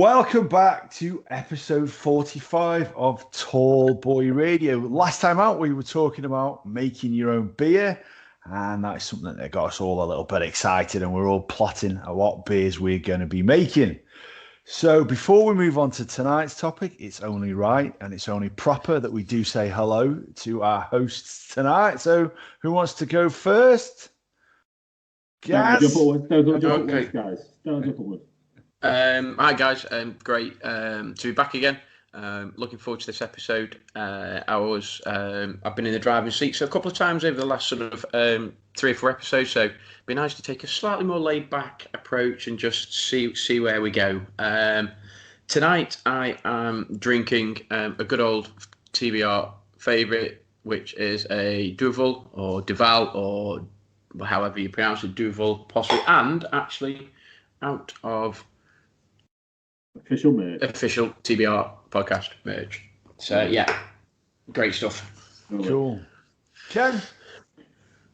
Welcome back to episode 45 of Tall Boy Radio. Last time out, we were talking about making your own beer, and that's something that got us all a little bit excited, and we're all plotting at what beers we're going to be making. So before we move on to tonight's topic, it's only right and it's only proper that we do say hello to our hosts tonight. So who wants to go first? Gaz? Don't jump forward. Hi guys, great to be back again. Looking forward to this episode. I've been in the driving seat a couple of times over the last sort of 3 or 4 episodes, so it'd be nice to take a slightly more laid back approach and just see where we go. Tonight I am drinking a good old TBR favourite, which is a Duvel or Duval or however you pronounce it, Duvel possibly, and actually out of official merch. Official TBR podcast merch. So yeah, great stuff. Cool. Ken?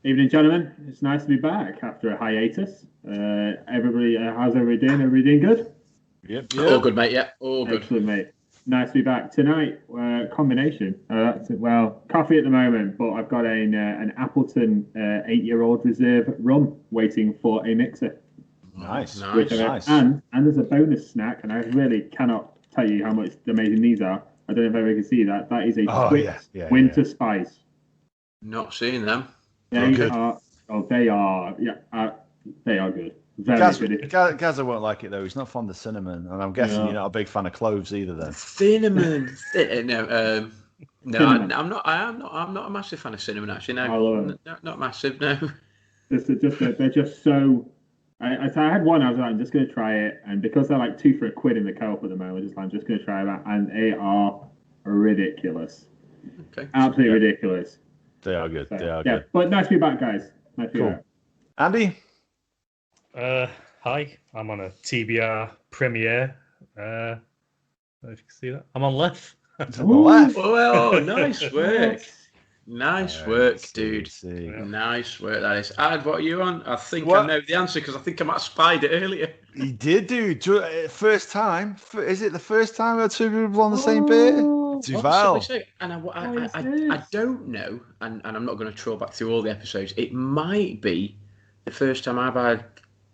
Evening, gentlemen. It's nice to be back after a hiatus. Everybody, how's everybody doing? Everybody doing good? Yep. All good, mate. Yeah, all good. Excellent, mate. Nice to be back tonight. Combination. Coffee at the moment, but I've got an Appleton 8-year-old reserve rum waiting for a mixer. Nice. And there's a bonus snack, and I really cannot tell you how much amazing these are. I don't know if everyone can see that. That is a Twix Winter Spice. Not seeing them. They are good. Very good. Gaza won't like it though. He's not fond of cinnamon, and I'm guessing you're not a big fan of cloves either. Then cinnamon. No, cinnamon. I'm not a massive fan of cinnamon actually. No, I love it. Not massive. No. They're just so. I had one. I was like, I'm just going to try it, and because they're like 2 for £1 in the co-op at the moment, I'm just going to try that, and they are ridiculous. Okay. Absolutely ridiculous. They are good. So, good. But nice to be back, guys. Nice to be back. Andy? Hi. I'm on a TBR premiere. If you can see that, I'm on left. On the left. Oh, nice work. Nice work, dude. Nice work, that is. Ad, what are you on? I think I know the answer because I think I might have spied it earlier. He did, dude. First time. Is it the first time our 2 people on the same beer? Duval. And I don't know, and I'm not going to trawl back through all the episodes. It might be the first time I've had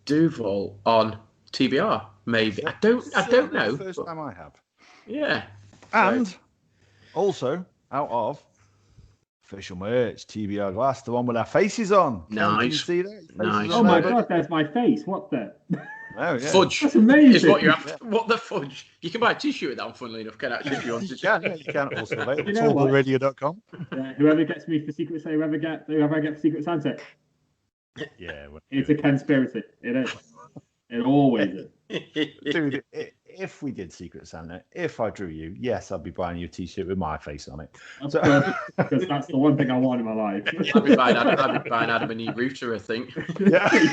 Duval on TBR. Maybe I don't know. The first time I have. Yeah. And also out of official merch, TBR glass, the one with our faces on. Nice. Can you see that? Nice. Oh my God, there's my face. What the? Oh, yeah. Fudge. That's amazing. Is what you're after. What the fudge? You can buy a t-shirt with that one, funnily enough, can actually, if you want to. You can also available at tallboyradio.com. Whoever gets me for Secret Santa, whoever I get for Secret Santa. Yeah. It's a conspiracy. It is. It always is. Dude, if we did Secret Santa, if I drew you, yes, I'd be buying you a t-shirt with my face on it. Because that's the one thing I want in my life. I'd be buying Adam a new router, I think.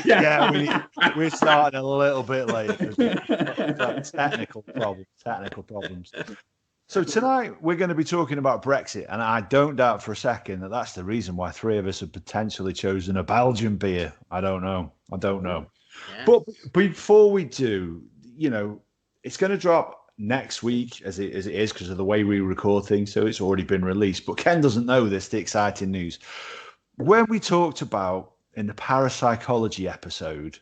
Yeah, we're starting a little bit late. Technical problems. So tonight we're going to be talking about Brexit, and I don't doubt for a second that that's the reason why 3 of us have potentially chosen a Belgian beer. I don't know. Yeah. But before we do, it's going to drop next week as it is because of the way we record things, so it's already been released. But Ken doesn't know this, the exciting news. When we talked about in the parapsychology episode,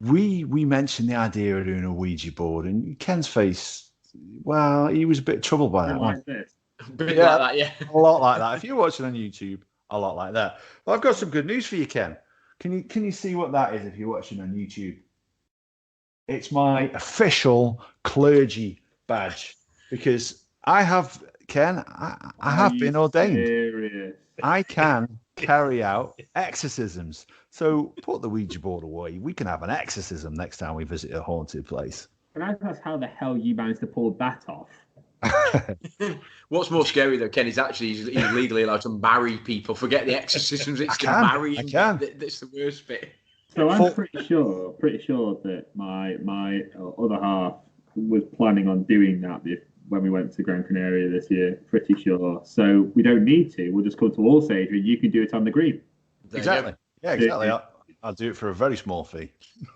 we mentioned the idea of doing a Ouija board, and Ken's face, well, he was a bit troubled by that one. Like that, yeah. A lot like that. If you're watching on YouTube, a lot like that. Well, I've got some good news for you, Ken. Can you see what that is if you're watching on YouTube? It's my official clergy badge because I have, Ken, I have been ordained. Serious? I can carry out exorcisms. So put the Ouija board away. We can have an exorcism next time we visit a haunted place. Can I ask how the hell you managed to pull that off? What's more scary though, Ken, is actually he's legally allowed to marry people. Forget the exorcisms; it's the marrying. That's the worst bit. So I'm pretty sure that my other half was planning on doing that when we went to Gran Canaria this year. Pretty sure. So we don't need to. We'll just come to All Sage, and you can do it on the green. Exactly. Yeah, exactly. I'll do it for a very small fee.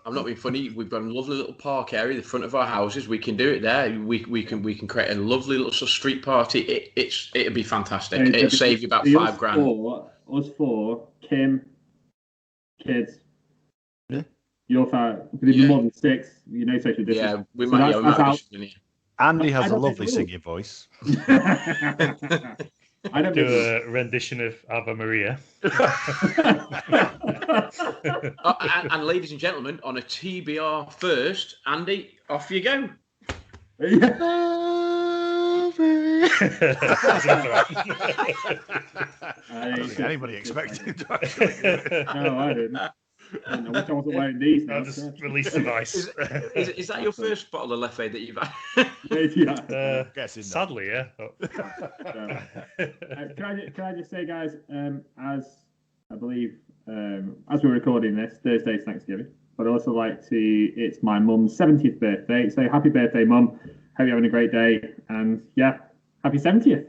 I'm not being funny. We've got a lovely little park area in the front of our houses. We can do it there. We can create a lovely little sort of street party. It'd be fantastic. It'll save you about $5,000. Us four, Kim, kids. Yeah. Your five. More than 6. You know, social distance. Yeah, we might. Andy has a lovely singing voice. I don't do a rendition of Ave Maria. And ladies and gentlemen, on a TBR first, Andy, off you go. I don't think anybody expected him to actually do it. No, I didn't. I wish I wasn't wearing these. I'll just release the vice. Is that your first bottle of Leffe that you've had? Yeah. Sadly, yeah. Can I just say, guys, as I believe, as we're recording this, Thursday's Thanksgiving, but I'd also like to, it's my mum's 70th birthday, so happy birthday, Mum. Hope you're having a great day, and yeah, happy 70th.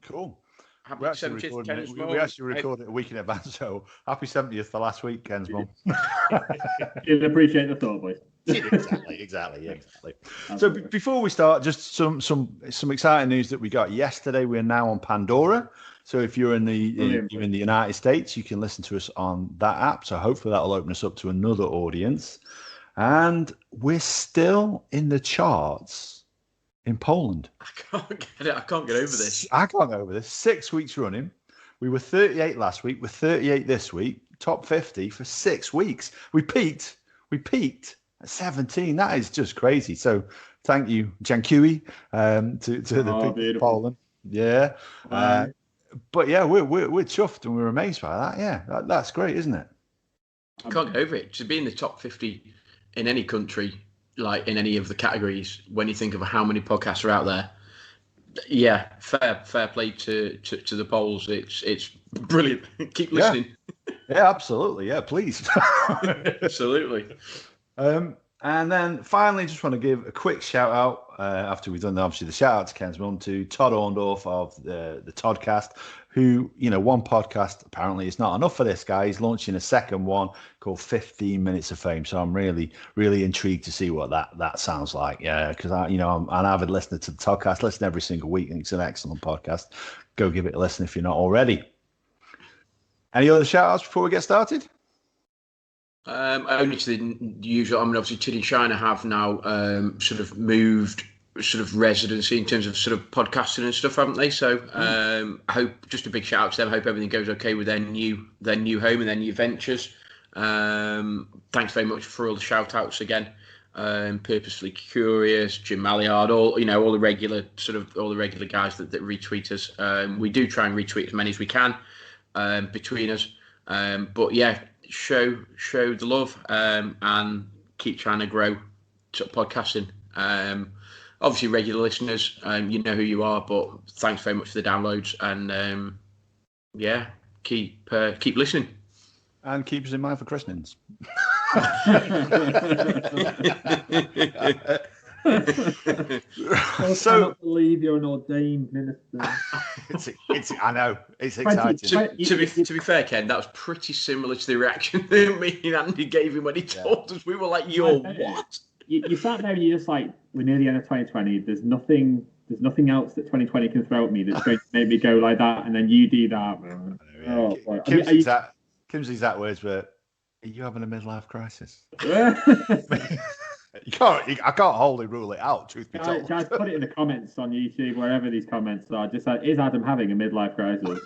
Cool. Happy We actually 70th, recorded it a week in advance, so happy 70th for last week, Ken's mum. You'll appreciate the thought, boys. Exactly. So before we start, just some exciting news that we got yesterday. We're now on Pandora. So if you're in the United States, you can listen to us on that app. So hopefully that will open us up to another audience. And we're still in the charts in Poland. I can't get it. I can't get over this. I can't get over this. 6 weeks running. We were 38 last week. We're 38 this week. Top 50 for 6 weeks. We peaked at 17. That is just crazy. So thank you, Dziękuję, to the people of Poland. Yeah. But yeah, we're chuffed and we're amazed by that. Yeah, that's great, isn't it? I can't get over it. To be in the top 50 in any country, like in any of the categories, when you think of how many podcasts are out there, yeah, fair play to the Poles. It's brilliant. Keep listening. Yeah, absolutely. Yeah, please. Absolutely. And then finally, just want to give a quick shout out after we've done obviously the shout out to Ken's mum, to Todd Orndorff of the Toddcast, who, one podcast apparently is not enough for this guy. He's launching a second one called 15 Minutes of Fame. So I'm really, really intrigued to see what that sounds like. Yeah, because I'm an avid listener to the Toddcast. Listen every single week. I think it's an excellent podcast. Go give it a listen if you're not already. Any other shout outs before we get started? Only to the usual. I mean, obviously, Tid and Shiner have now sort of moved sort of residency in terms of sort of podcasting and stuff, haven't they? So I hope, just a big shout out to them. I hope everything goes okay with their new home and their new ventures. Thanks very much for all the shout outs again. Purposefully Curious, Jim Malliard, all the regular guys that retweet us. We do try and retweet as many as we can between us. But yeah, show the love and keep trying to grow podcasting. Obviously, regular listeners, you know who you are, but thanks very much for the downloads, and keep listening. And keep us in mind for christenings. I cannot believe you're an ordained minister. I know, it's exciting. To be fair, Ken, that was pretty similar to the reaction that me and Andy gave him when he told us. We were like, "You're what?" You sat there and you're just like, "We're near the end of 2020. There's nothing else that 2020 can throw at me that's going to make me go like that." And then you do that. Kim's exact words were, "Are you having a midlife crisis?" I can't wholly rule it out, truth be told. Guys, put it in the comments on YouTube, wherever these comments are. Just like, is Adam having a midlife crisis?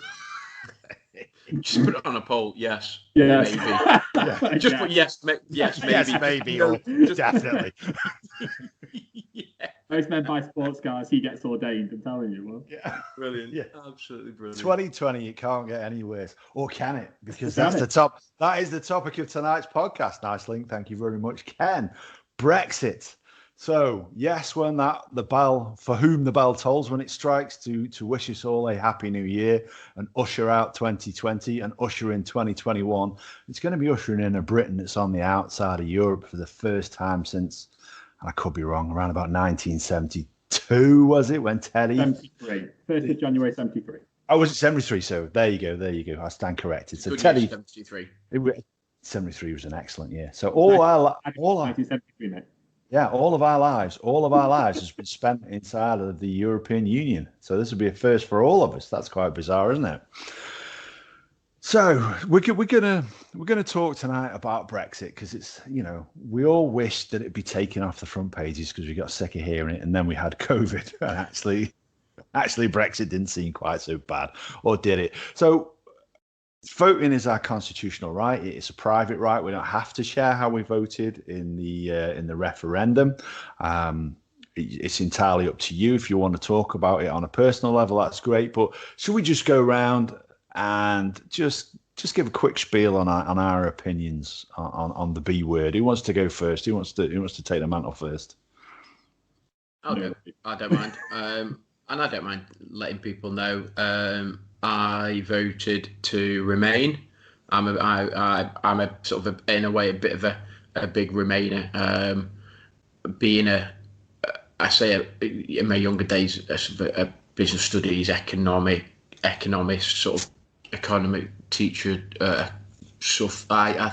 Just put it on a poll. Yes. Yes. Maybe. Yeah. Just put yes. Yes, maybe. Yes, maybe. Or definitely. Yeah. Most men buy sports cars. He gets ordained. I'm telling you. Well. Yeah. Brilliant. Yeah. Absolutely brilliant. 2020, it can't get any worse. Or can it? Because that's the top. That is the topic of tonight's podcast. Nice link. Thank you very much, Ken. Brexit. So yes, when the bell, for whom the bell tolls when it strikes, to wish us all a happy new year and usher out 2020 and usher in 2021. It's going to be ushering in a Britain that's on the outside of Europe for the first time since, and I could be wrong, around about 1972, was it, when Teddy? 73. 1st of January 73. Oh, was it 73? So there you go. I stand corrected. So Good Teddy. news, 73. 73 was an excellent year. So all our 1973, mate. Yeah, all of our lives has been spent inside of the European Union. So this would be a first for all of us. That's quite bizarre, isn't it? So we're gonna talk tonight about Brexit because it's, we all wish that it'd be taken off the front pages because we got sick of hearing it, and then we had COVID, and actually Brexit didn't seem quite so bad, or did it? So voting is our constitutional right. It's a private right. We don't have to share how we voted in the referendum. It's entirely up to you. If you want to talk about it on a personal level, that's great. But should we just go around and just give a quick spiel on our opinions on the B word? Who wants to go first? Who wants to take the mantle first? I'll go. I don't mind. And I don't mind letting people know. I voted to remain. I'm a sort of in a way a bit of a big Remainer. Being in my younger days a business studies economist sort of economic teacher stuff. I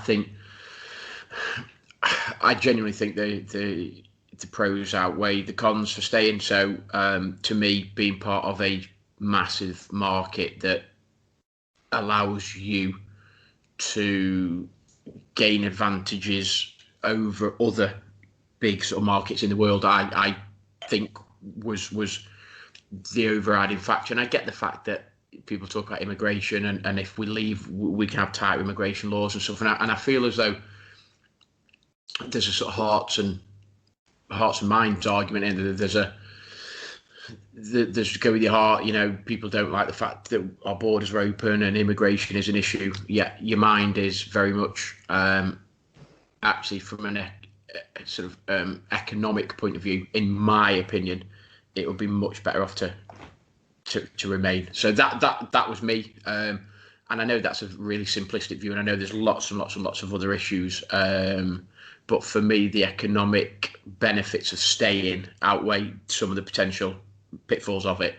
genuinely think the pros outweigh the cons for staying. So to me, being part of a massive market that allows you to gain advantages over other big sort of markets in the world, I think was the overriding factor. And I get the fact that people talk about immigration and if we leave, we can have tighter immigration laws and stuff. And I feel as though there's a sort of hearts and minds argument in there. There's go with your heart, people don't like the fact that our borders are open and immigration is an issue. Yeah, your mind is very much actually from a sort of economic point of view, in my opinion, it would be much better off to remain. So that was me. And I know that's a really simplistic view, and I know there's lots and lots and lots of other issues. But for me, the economic benefits of staying outweigh some of the potential pitfalls of it.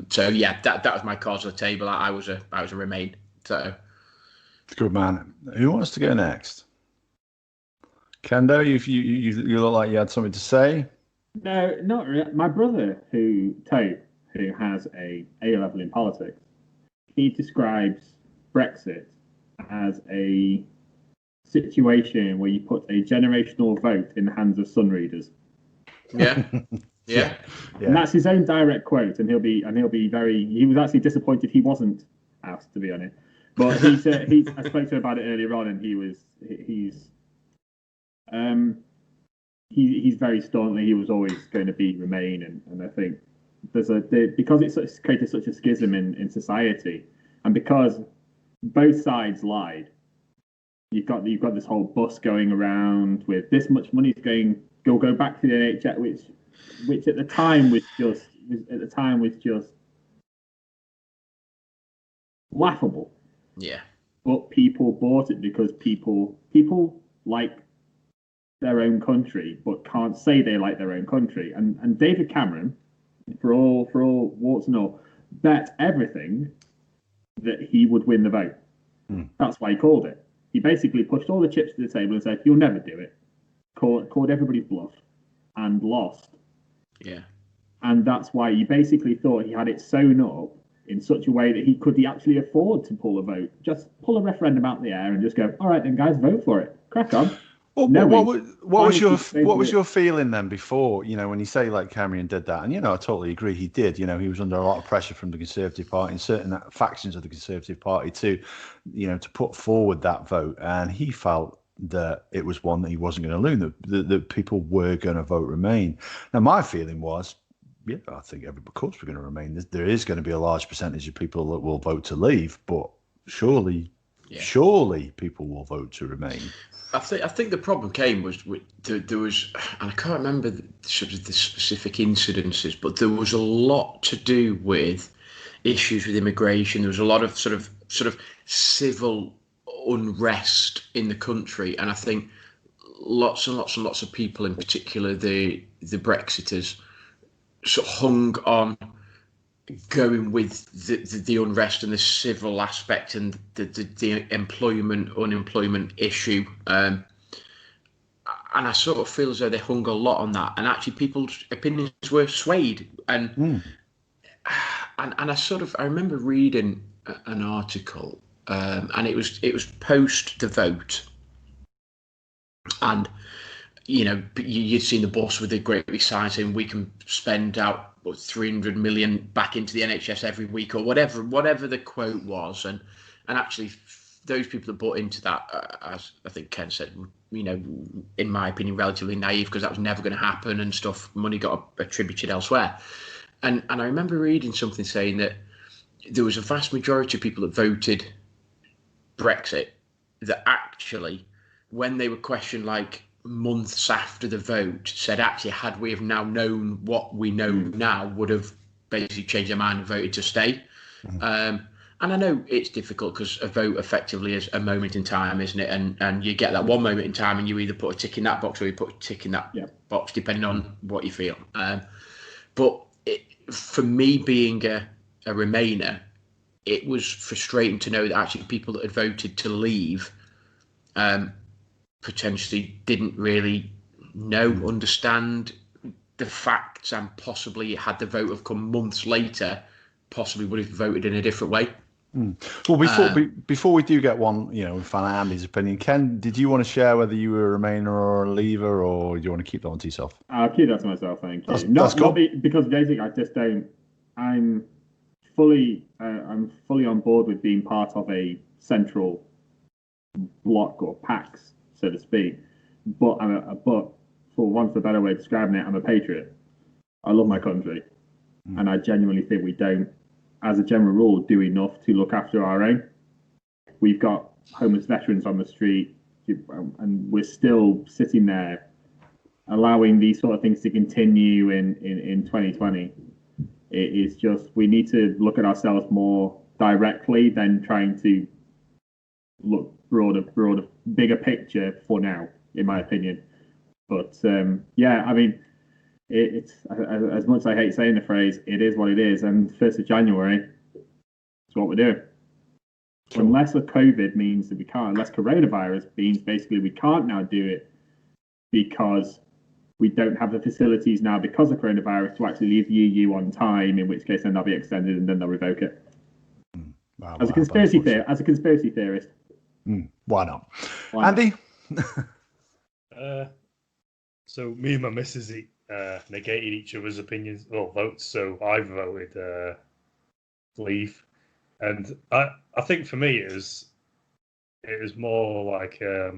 So yeah, that was my cards on the table. I was a remain. So good man. Who wants to go next? Kendo, you look like you had something to say. No, not really. My brother, who has a A-level in politics, he describes Brexit as a situation where you put a generational vote in the hands of sun readers. Yeah. Yeah. And that's his own direct quote, and he'll be he was actually disappointed he wasn't asked, to be honest. But I spoke to him about it earlier on, and he's very staunchly, he was always going to be Remain, and I think because it's created such a schism in society, and because both sides lied, you've got this whole bus going around with this much money's go back to the NHS, which at the time was just laughable. Yeah. But people bought it because people like their own country, but can't say they like their own country. And David Cameron, for all warts and all, bet everything that he would win the vote. That's why he called it. He basically pushed all the chips to the table and said, "You'll never do it." Called everybody's bluff and lost. Yeah. And that's why he basically thought he had it sewn up in such a way that he could actually afford to pull a vote. Just pull a referendum out the air and just go, "All right then, guys, vote for it. Crack on." Well, what was your feeling then before, when you say like Cameron did that? And, I totally agree. He did. He was under a lot of pressure from the Conservative Party and certain factions of the Conservative Party to put forward that vote. And he felt that it was one that he wasn't going to lose, that people were going to vote Remain. Now, my feeling was, yeah, I think of course we're going to Remain. There is going to be a large percentage of people that will vote to leave, but surely people will vote to Remain. I think the problem came was there was, and I can't remember the specific incidences, but there was a lot to do with issues with immigration. There was a lot of sort of civil unrest in the country, and I think lots and lots and lots of people, in particular the Brexiters, sort of hung on going with the unrest and the civil aspect and the unemployment issue. And I sort of feel as though they hung a lot on that, and actually people's opinions were swayed. And I remember reading an article, and it was post the vote, and you'd seen the boss with the great big sign saying we can spend out 300 million back into the NHS every week, or whatever the quote was, and actually those people that bought into that, as I think Ken said, in my opinion, relatively naive, because that was never going to happen and stuff. Money got attributed elsewhere, and I remember reading something saying that there was a vast majority of people that voted Brexit that actually, when they were questioned, like months after the vote, said actually, had we have now known what we know now, would have basically changed their mind and voted to stay. And I know it's difficult because a vote effectively is a moment in time, isn't it? And you get that one moment in time, and you either put a tick in that box or you put a tick in that box, depending on what you feel. But for me, being a Remainer, it was frustrating to know that actually people that had voted to leave potentially didn't really understand the facts, and possibly had the vote have come months later, possibly would have voted in a different way. Well, before we do get one, we find out Andy's opinion. Ken, did you want to share whether you were a Remainer or a Leaver, or do you want to keep that one to yourself? I'll keep that to myself, thank you. That's cool. Because basically, I just don't. I'm fully on board with being part of a central block or PAX, so to speak. But for want of a better way of describing it, I'm a patriot. I love my country, and I genuinely think we don't, as a general rule, do enough to look after our own. We've got homeless veterans on the street, and we're still sitting there allowing these sort of things to continue in 2020. It is just, we need to look at ourselves more directly than trying to look broader, bigger picture for now, in my opinion. But I mean, it's as much as I hate saying the phrase, it is what it is. And 1st of January, it's what we're doing. Sure. Unless the COVID means that we can't, unless coronavirus means basically we can't now do it because we don't have the facilities now because of coronavirus to actually leave the EU on time, in which case then they'll be extended and then they'll revoke it. Wow, as a conspiracy theorist. Why not? Andy? So me and my missus negated each other's opinions or votes, so I voted leave. And I think for me it was more like a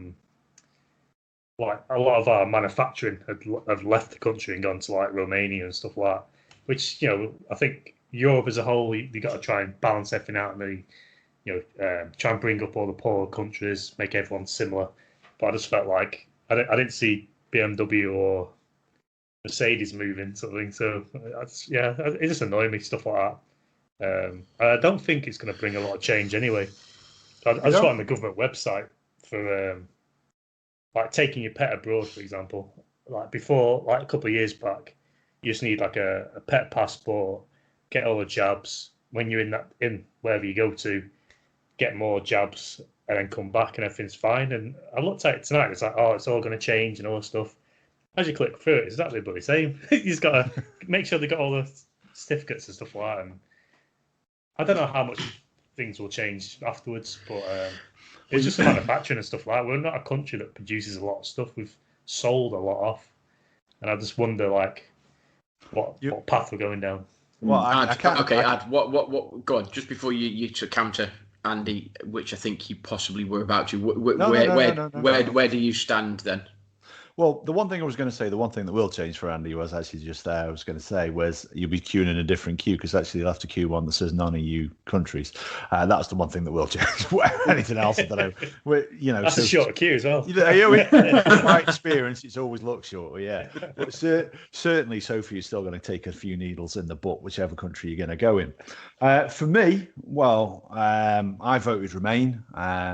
lot of our manufacturing had left the country and gone to like Romania and stuff like that, which I think Europe as a whole, you got to try and balance everything out and try and bring up all the poor countries, make everyone similar. But I just felt like I didn't see BMW or Mercedes moving sort of thing. So it just annoyed me, stuff like that. I don't think it's going to bring a lot of change anyway. I just went on the government website for like taking your pet abroad, for example. Like before, like a couple of years back, you just need like a pet passport, get all the jabs. When you're in wherever you go to, get more jabs, and then come back and everything's fine. And I looked at it tonight. It's like, oh, it's all going to change and all this stuff. As you click through it, it's exactly the same. You just got to make sure they got all the certificates and stuff like that. And I don't know how much things will change afterwards, but it's just the manufacturing and stuff like that. We're not a country that produces a lot of stuff. We've sold a lot off. And I just wonder, like, what path we're going down. Well, what? Go on. Just before you counter Andy, which I think you possibly were about to. Where do you stand then? Well, the one thing I was going to say, the one thing that will change for Andy was actually just there. I was going to say was you'll be queuing in a different queue because actually you'll have to queue one that says non-EU countries. That's the one thing that will change. Anything else, I don't know. That's a short queue as well. In my experience, it's always looked shorter. Yeah, but certainly, Sophie is still going to take a few needles in the butt, whichever country you're going to go in. For me, I voted Remain.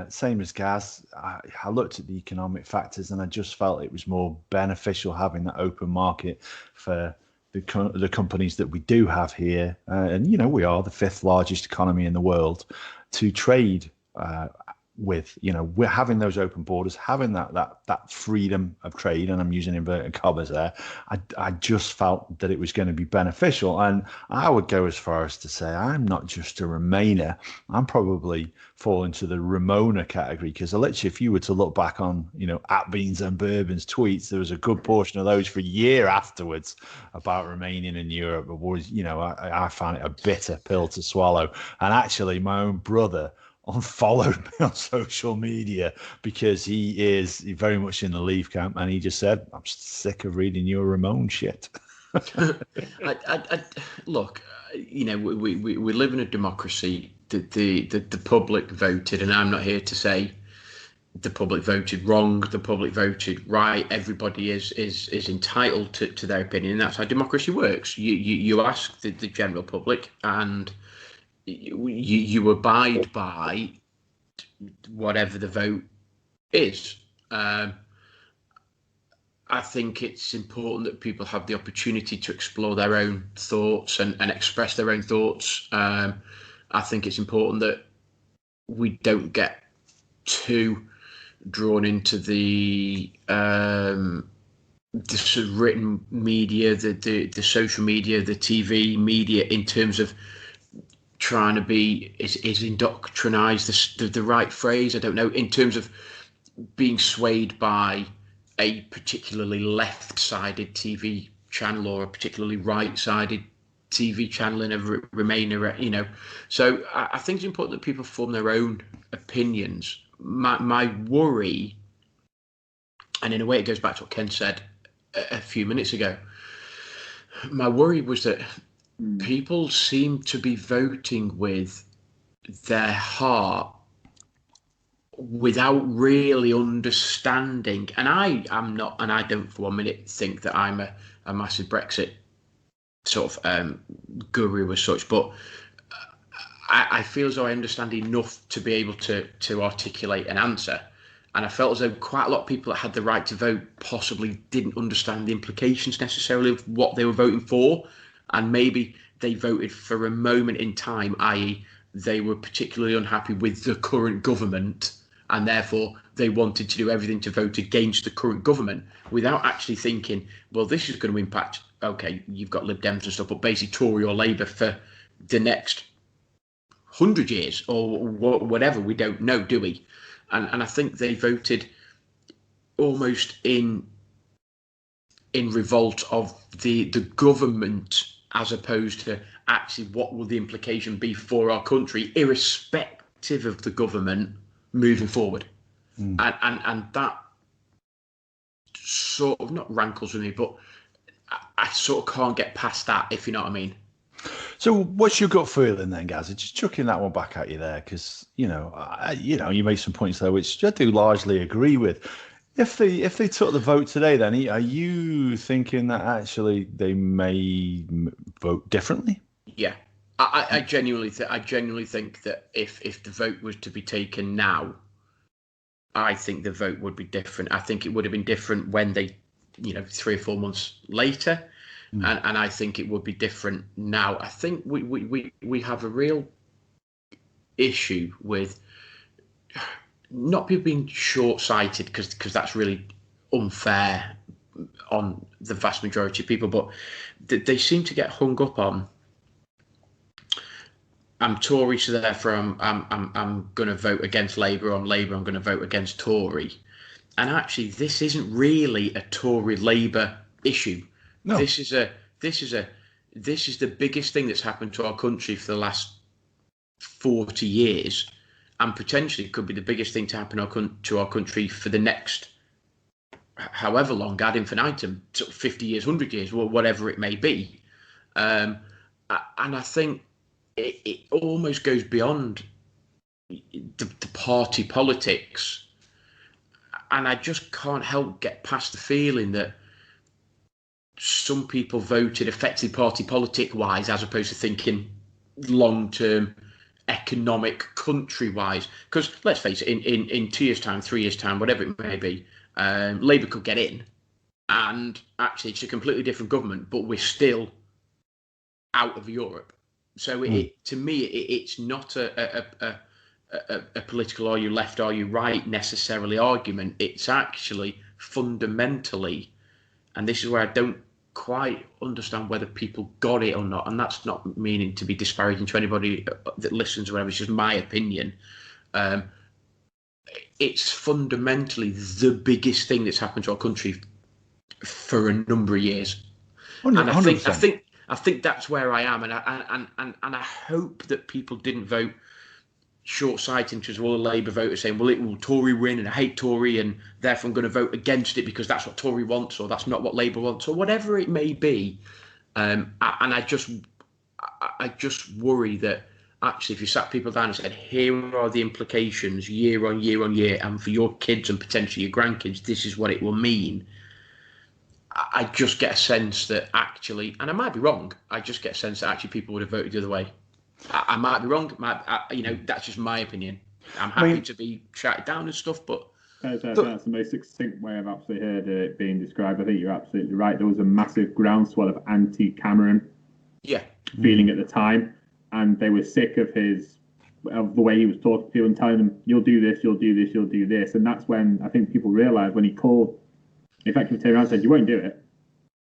Same as Gaz. I looked at the economic factors and I just felt it was more beneficial having that open market for the companies that we do have here, and we are the 5th largest economy in the world, to trade with. We're having those open borders, having that freedom of trade, and I'm using inverted commas there. I just felt that it was going to be beneficial, and I would go as far as to say I'm not just a Remainer. I'm probably fall into the Ramona category, because literally, if you were to look back on at Beans and Bourbon's tweets, there was a good portion of those for a year afterwards about remaining in Europe. It was, I found it a bitter pill to swallow, and actually my own brother unfollowed me on social media because he is very much in the Leave camp, and he just said, "I'm sick of reading your Ramon shit." Look, we live in a democracy. The public voted, and I'm not here to say the public voted wrong, the public voted right. Everybody is entitled to their opinion, and that's how democracy works. You ask the general public, and you abide by whatever the vote is. I think it's important that people have the opportunity to explore their own thoughts and express their own thoughts. I think it's important that we don't get too drawn into the sort of written media, the social media, the TV media, in terms of trying to be is indoctrinized the right phrase? I don't know, in terms of being swayed by a particularly left-sided TV channel or a particularly right-sided TV channel in a Remainer, So I think it's important that people form their own opinions. My worry, and in a way it goes back to what Ken said a few minutes ago, my worry was that people seem to be voting with their heart without really understanding. And I am not, and I don't for 1 minute think that I'm a massive Brexit sort of guru as such, but I feel as though I understand enough to be able to articulate an answer. And I felt as though quite a lot of people that had the right to vote possibly didn't understand the implications necessarily of what they were voting for. And maybe they voted for a moment in time, i.e. they were particularly unhappy with the current government, and therefore they wanted to do everything to vote against the current government without actually thinking, well, this is going to impact, okay, you've got Lib Dems and stuff, but basically Tory or Labour for the next 100 years or whatever. We don't know, do we? And I think they voted almost in revolt of the government, as opposed to actually what will the implication be for our country, irrespective of the government moving forward. And that sort of not rankles with me, but I sort of can't get past that, if you know what I mean. So what's your gut feeling then, Gazza? Just chucking that one back at you there, because you made some points there which I do largely agree with. If they took the vote today, then are you thinking that actually they may vote differently? Yeah, I genuinely think that if the vote was to be taken now, I think the vote would be different. I think it would have been different when they, 3 or 4 months later, and I think it would be different now. I think we have a real issue with not people being short-sighted, because that's really unfair on the vast majority of people, but they seem to get hung up on, I'm Tory, so therefore I'm going to vote against Labour. I'm Labour, I'm going to vote against Tory. And actually, this isn't really a Tory-Labour issue. No. This is the biggest thing that's happened to our country for the last 40 years, and potentially could be the biggest thing to happen to our country for the next however long, ad infinitum, 50 years, 100 years, whatever it may be. And I think it almost goes beyond the party politics. And I just can't help get past the feeling that some people voted effectively party politic wise, as opposed to thinking long term economic country wise. Because let's face it, in 2 years' time, 3 years' time, whatever it may be, Labour could get in, and actually it's a completely different government, but we're still out of Europe. So to me, it's not a political are you left, are you right necessarily argument. It's actually fundamentally, and this is where I don't quite understand whether people got it or not, and that's not meaning to be disparaging to anybody that listens or whatever, it's just my opinion. It's fundamentally the biggest thing that's happened to our country for a number of years. 100%. And I think that's where I am, and I hope that people didn't vote short-sighted, because all the Labour voters saying, well, it will Tory win and I hate Tory and therefore I'm going to vote against it because that's what Tory wants or that's not what Labour wants or whatever it may be. And I just worry that actually if you sat people down and said, here are the implications year on year on year, and for your kids and potentially your grandkids, this is what it will mean. I just get a sense that actually, and I might be wrong, I just get a sense that actually people would have voted the other way. I might be wrong. That's just my opinion. I'm happy to be shouted down and stuff, but that's the most succinct way I've actually heard it being described. I think you're absolutely right. There was a massive groundswell of anti-Cameron feeling at the time, and they were sick of the way he was talking to people and telling them, "You'll do this, you'll do this, you'll do this." And that's when I think people realised when he called, effectively turned around and said, "You won't do it.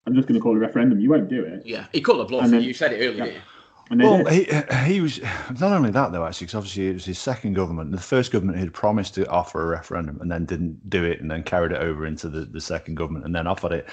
I'm just going to call a referendum. You won't do it." Yeah, he called a bluff. You said it earlier. Yeah. Well, he was not only that though, actually, because obviously it was his second government. The first government had promised to offer a referendum and then didn't do it, and then carried it over into the second government and then offered it.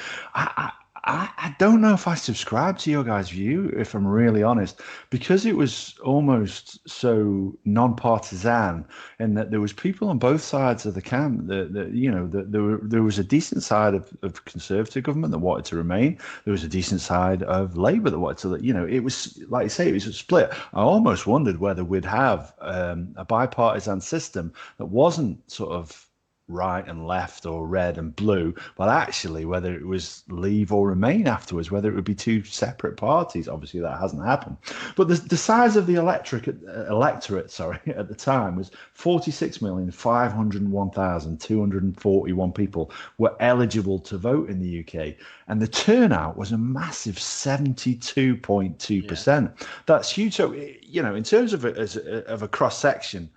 I don't know if I subscribe to your guys' view, if I'm really honest, because it was almost so non-partisan, in that there was people on both sides of the camp. There was a decent side of Conservative government that wanted to remain. There was a decent side of Labour that wanted to. It was like you say, it was a split. I almost wondered whether we'd have a bipartisan system that wasn't sort of right and left or red and blue, but actually whether it was leave or remain afterwards, whether it would be two separate parties. Obviously that hasn't happened, but the size of the electorate at the time was 46,501,241 people were eligible to vote in the UK, and the turnout was a massive 72.2%. That's huge. So in terms of a cross section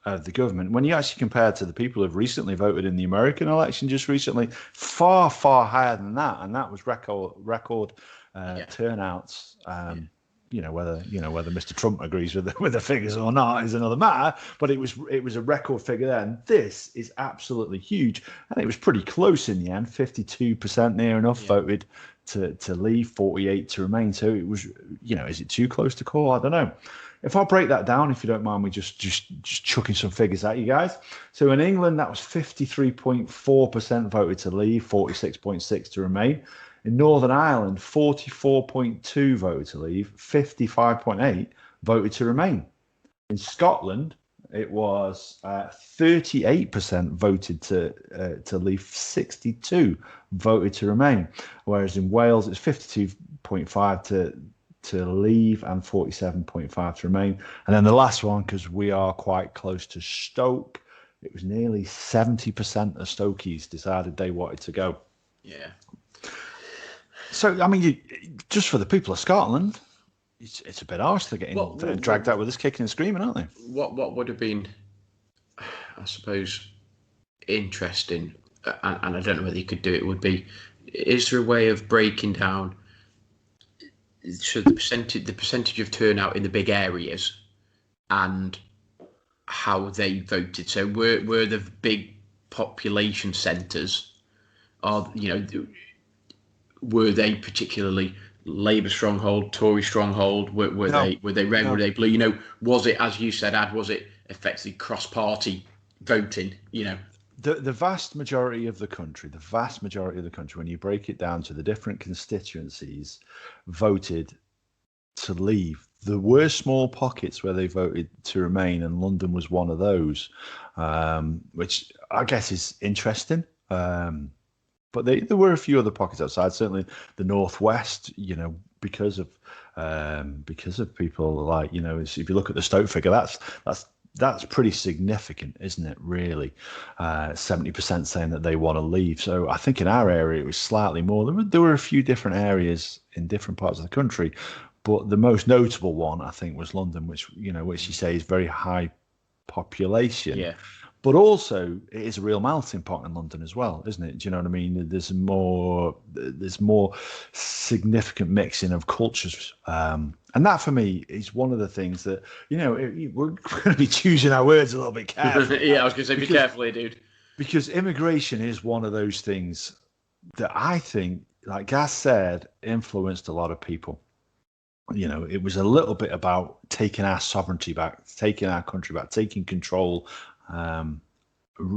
of the government, when you actually compare to the people who've recently voted in the American election just recently, far higher than that, and that was record turnouts. Whether Mr. Trump agrees with the figures or not is another matter, but it was a record figure there, and this is absolutely huge, and it was pretty close in the end. 52% near enough voted to leave, 48 to remain. So it was, is it too close to call? I don't know. If I break that down, if you don't mind me just chucking some figures at you guys. So in England, that was 53.4% voted to leave, 46.6% to remain. In Northern Ireland, 44.2% voted to leave, 55.8% voted to remain. In Scotland, it was 38% voted to leave, 62% voted to remain. Whereas in Wales, it's 52.5% to leave and 47.5% to remain. And then the last one, because we are quite close to Stoke, it was nearly 70% of Stokies decided they wanted to go. Yeah. So, I mean, just for the people of Scotland, it's a bit harsh. They're getting dragged out with this kicking and screaming, aren't they? What would have been, I suppose, interesting, and I don't know whether you could do it, would be, is there a way of breaking down the percentage of turnout in the big areas and how they voted? So were the big population centres, were they particularly Labour stronghold, Tory stronghold? Were they red? No. Were they blue? Was it, as you said, Ad? Was it effectively cross-party voting? The vast majority of the country, when you break it down to the different constituencies, voted to leave. There were small pockets where they voted to remain, and London was one of those, which I guess is interesting. But there were a few other pockets outside. Certainly, the northwest, because of people like if you look at the Stoke figure, that's that's pretty significant, isn't it? Really, 70% saying that they want to leave. So I think in our area it was slightly more. There were a few different areas in different parts of the country, but the most notable one I think was London, which you say is very high population. Yeah. But also, it is a real melting pot in London as well, isn't it? Do you know what I mean? There's more significant mixing of cultures, and that for me is one of the things that we're going to be choosing our words a little bit carefully. Yeah, I was going to say, be careful here, dude. Because immigration is one of those things that I think, like Gas said, influenced a lot of people. It was a little bit about taking our sovereignty back, taking our country back, taking control.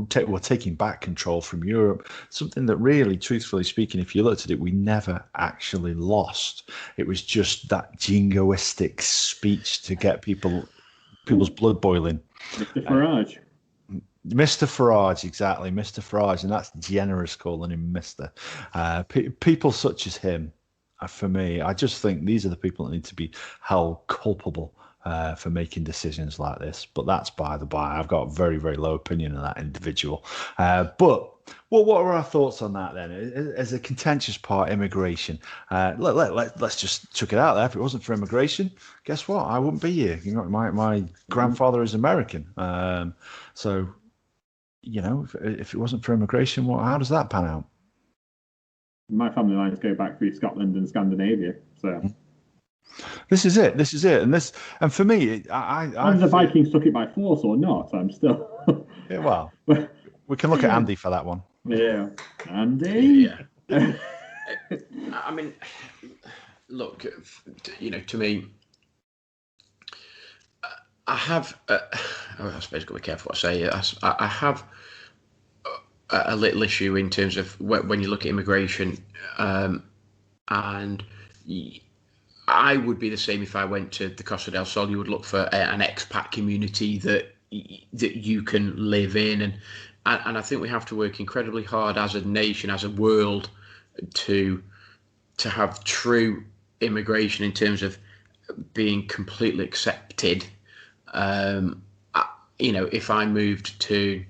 Taking back control from Europe, something that really, truthfully speaking, if you looked at it, we never actually lost. It was just that jingoistic speech to get people's blood boiling. Mr. Farage. Mr. Farage, exactly, Mr. Farage, and that's generous calling him Mr. People such as him, for me, I just think these are the people that need to be held culpable for making decisions like this. But that's by the by. I've got a very, very low opinion of that individual. But what are our thoughts on that then? As a contentious part, immigration. Let's just chuck it out there. If it wasn't for immigration, guess what? I wouldn't be here. My grandfather is American. So, if it wasn't for immigration, how does that pan out? My family lines go back through Scotland and Scandinavia. So. This is it, and for me, whether the Vikings took it by force or not, I'm still. Yeah, well, we can look at Andy for that one. Yeah, Andy. Yeah. I mean, look, to me, I have. I suppose I've got to be careful what I say. I have a little issue in terms of when you look at immigration, and. I would be the same if I went to the Costa del Sol. You would look for an expat community that you can live in, and I think we have to work incredibly hard as a nation, as a world, to have true immigration in terms of being completely accepted. If I moved to,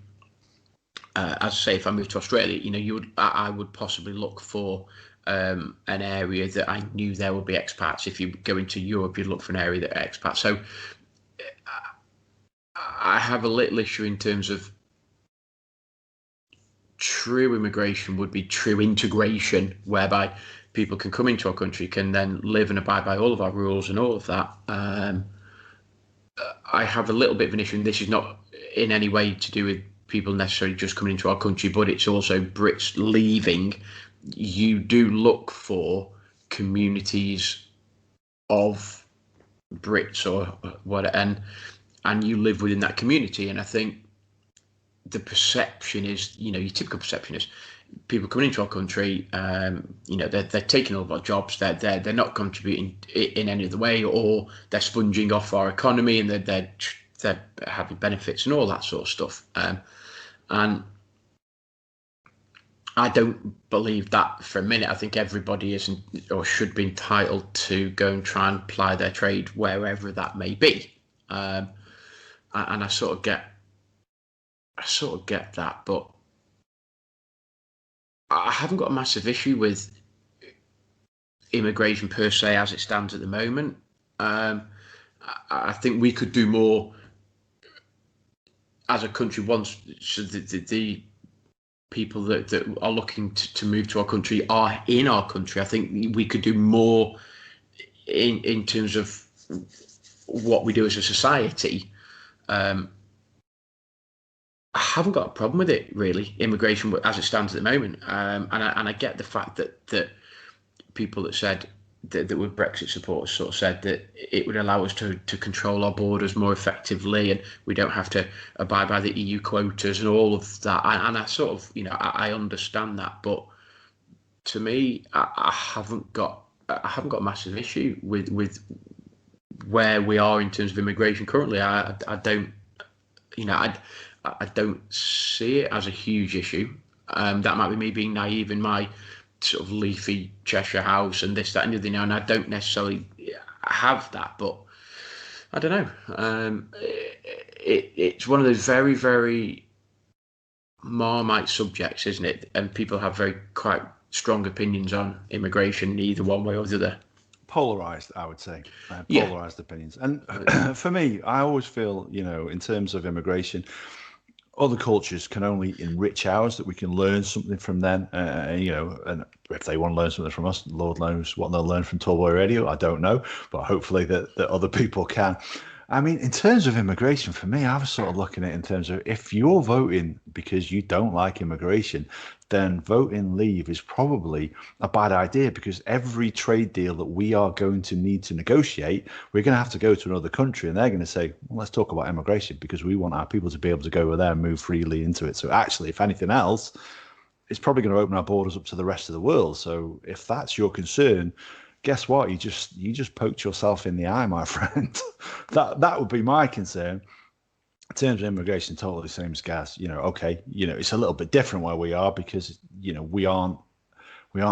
as I say, if I moved to Australia, I would possibly look for an area that I knew there would be expats. If you go into Europe, you'd look for an area that are expats. So I have a little issue in terms of true immigration would be true integration, whereby people can come into our country, can then live and abide by all of our rules and all of that. I have a little bit of an issue, and this is not in any way to do with people necessarily just coming into our country, but it's also Brits leaving. You do look for communities of Brits or what, and you live within that community. And I think the perception is, your typical perception is people coming into our country, they're taking all of our jobs, they're not contributing in any other way, or they're sponging off our economy, and they're having benefits and all that sort of stuff. And I don't believe that for a minute. I think everybody is or should be entitled to go and try and ply their trade wherever that may be. And I sort of get that, but I haven't got a massive issue with immigration per se as it stands at the moment. I think we could do more as a country once the people that are looking to move to our country are in our country. I think we could do more in terms of what we do as a society. I haven't got a problem with it, really, immigration as it stands at the moment. And I get the fact that people that said that were Brexit supporters sort of said that it would allow us to control our borders more effectively, and we don't have to abide by the EU quotas and all of that. And I sort of, I understand that, but to me, I haven't got a massive issue with where we are in terms of immigration currently. I don't, I don't see it as a huge issue. That might be me being naive in my sort of leafy Cheshire house and this, that, and the other, and I don't necessarily have that, but I don't know. it's one of those very, very Marmite subjects, isn't it? And people have quite strong opinions on immigration, either one way or the other. Polarized, I would say. Polarized opinions. And for me, I always feel, in terms of immigration, other cultures can only enrich ours, that we can learn something from them, and if they want to learn something from us, Lord knows what they'll learn from Tallboy Radio. I don't know, but hopefully that other people can. I mean, in terms of immigration, for me, I was sort of looking at it in terms of, if you're voting because you don't like immigration, then voting leave is probably a bad idea, because every trade deal that we are going to need to negotiate, we're going to have to go to another country, and they're going to say, well, let's talk about immigration, because we want our people to be able to go over there and move freely into it. So actually, if anything else, it's probably going to open our borders up to the rest of the world. So if that's your concern, guess what? You just poked yourself in the eye, my friend. That would be my concern. In terms of immigration, totally the same as Gaz. Okay, it's a little bit different where we are, because we aren't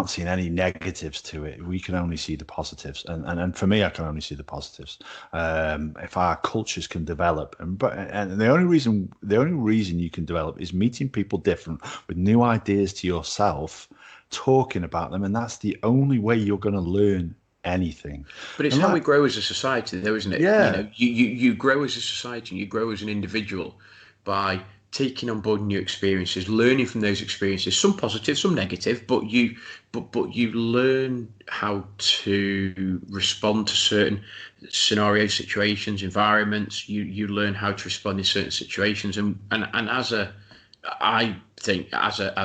seeing any negatives to it. We can only see the positives, and for me, I can only see the positives. If our cultures can develop, and the only reason you can develop is meeting people different with new ideas to yourself, talking about them, and that's the only way you're going to learn anything. But it's how we grow as a society, though, isn't it? Yeah. You grow as a society, and you grow as an individual by taking on board new experiences, learning from those experiences, some positive, some negative, but you learn how to respond to certain scenarios, situations, environments. You learn how to respond in certain situations, and I think as a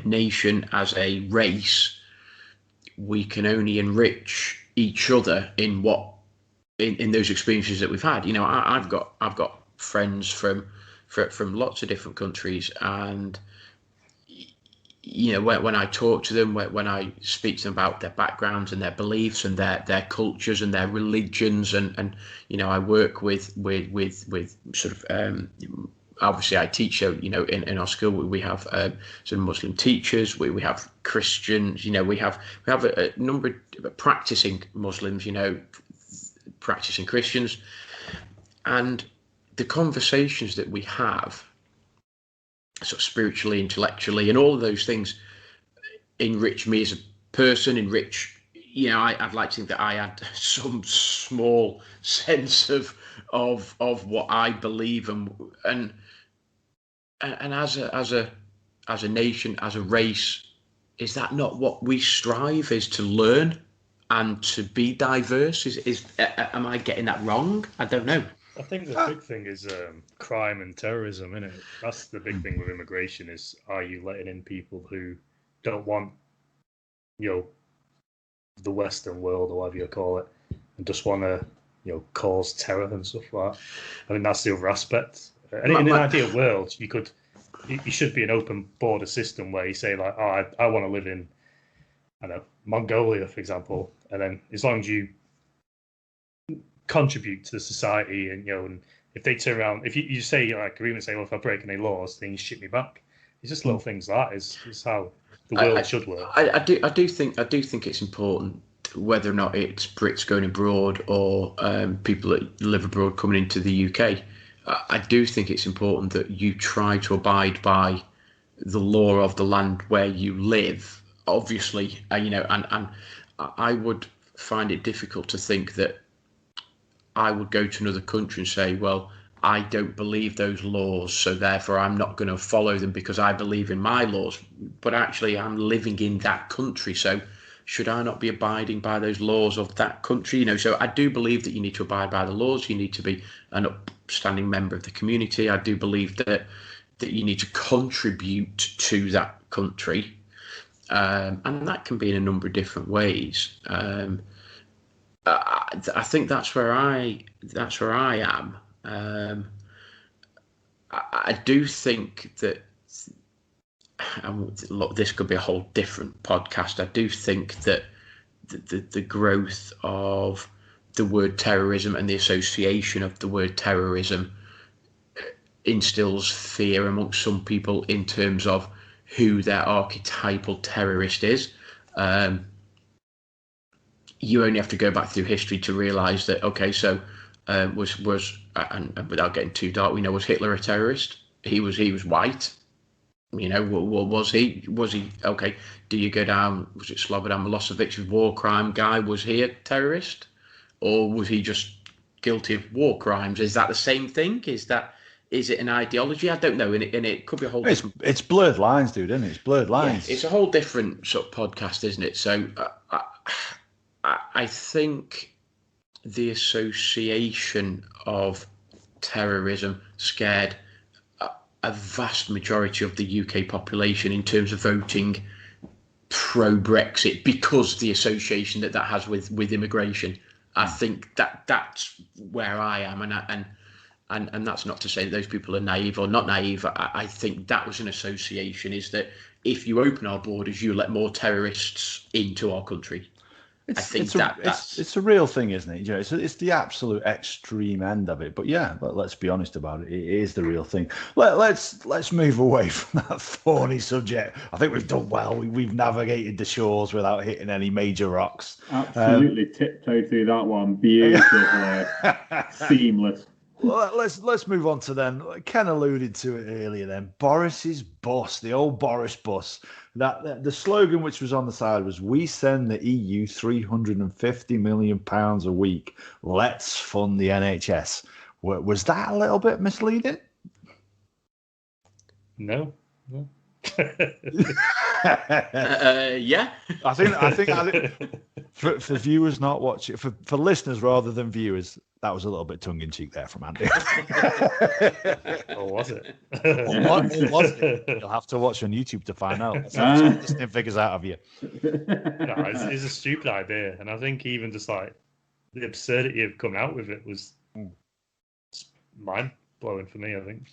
nation, as a race, we can only enrich each other in those experiences that we've had. I've got friends from lots of different countries, and when I talk to them, when I speak to them about their backgrounds and their beliefs and their cultures and their religions, and I work with sort of obviously I teach, in our school we have some Muslim teachers, we have Christians, we have a number of practicing Muslims, practicing Christians, and the conversations that we have, sort of spiritually, intellectually, and all of those things enrich me as a person, I'd like to think that I had some small sense of what I believe, and as a nation, as a race, is that not what we strive, is to learn and to be diverse? Am I getting that wrong? I don't know. I think the big thing is crime and terrorism, isn't it? That's the big thing with immigration, is, are you letting in people who don't want, the Western world, or whatever you call it, and just want to, cause terror and stuff like that? I mean, that's the other aspect. And in an ideal world, you should be an open border system where you say, like, oh, I want to live in, I don't know, Mongolia, for example, and then as long as you contribute to the society, and if they turn around, if you say, like, or even say, well, if I break any laws, then you ship me back. It's just little things like that is how the world should work. I do think it's important, whether or not it's Brits going abroad or people that live abroad coming into the UK. I do think it's important that you try to abide by the law of the land where you live. Obviously, and I would find it difficult to think that I would go to another country and say, well, I don't believe those laws, so therefore I'm not going to follow them because I believe in my laws. But actually, I'm living in that country, so should I not be abiding by those laws of that country? So I do believe that you need to abide by the laws. You need to be an upstanding member of the community. I do believe that you need to contribute to that country, and that can be in a number of different ways. I think that's where I am. I do think that, look, this could be a whole different podcast. I do think that the growth of the word terrorism and the association of the word terrorism instills fear amongst some people in terms of who their archetypal terrorist is. You only have to go back through history to realise that, okay, so was and without getting too dark, we know, was Hitler a terrorist? He was white. You know, was he okay? Do you go down? Was it Slobodan Milosevic's war crime guy? Was he a terrorist, or was he just guilty of war crimes? Is that the same thing? Is it an ideology? I don't know, and it could be a whole. It's blurred lines, dude, isn't it? It's blurred lines. Yeah, it's a whole different sort of podcast, isn't it? So I think the association of terrorism scared a vast majority of the UK population in terms of voting pro-Brexit because the association that has with immigration. I think that's where I am, and that's not to say that those people are naive or not naive. I think that was an association, is that if you open our borders, you let more terrorists into our country. It's a real thing, isn't it? You know, it's the absolute extreme end of it. But yeah, let's be honest about it. It is the real thing. Let's move away from that thorny subject. I think we've done well. We've navigated the shores without hitting any major rocks. Absolutely tiptoed through that one. Beautiful, seamless. Well, let's move on to then. Ken alluded to it earlier. Then Boris's bus, the old Boris bus. That the slogan which was on the side was, "We send the EU £350 million a week. Let's fund the NHS." Was that a little bit misleading? No. Yeah. I think for viewers not watching, for listeners rather than viewers, that was a little bit tongue-in-cheek there from Andy. Or was it? Or was it? You'll have to watch on YouTube to find out. Let's have some listening figures out of you. No, it's a stupid idea, and I think even just like the absurdity of coming out with it was mind-blowing for me, I think.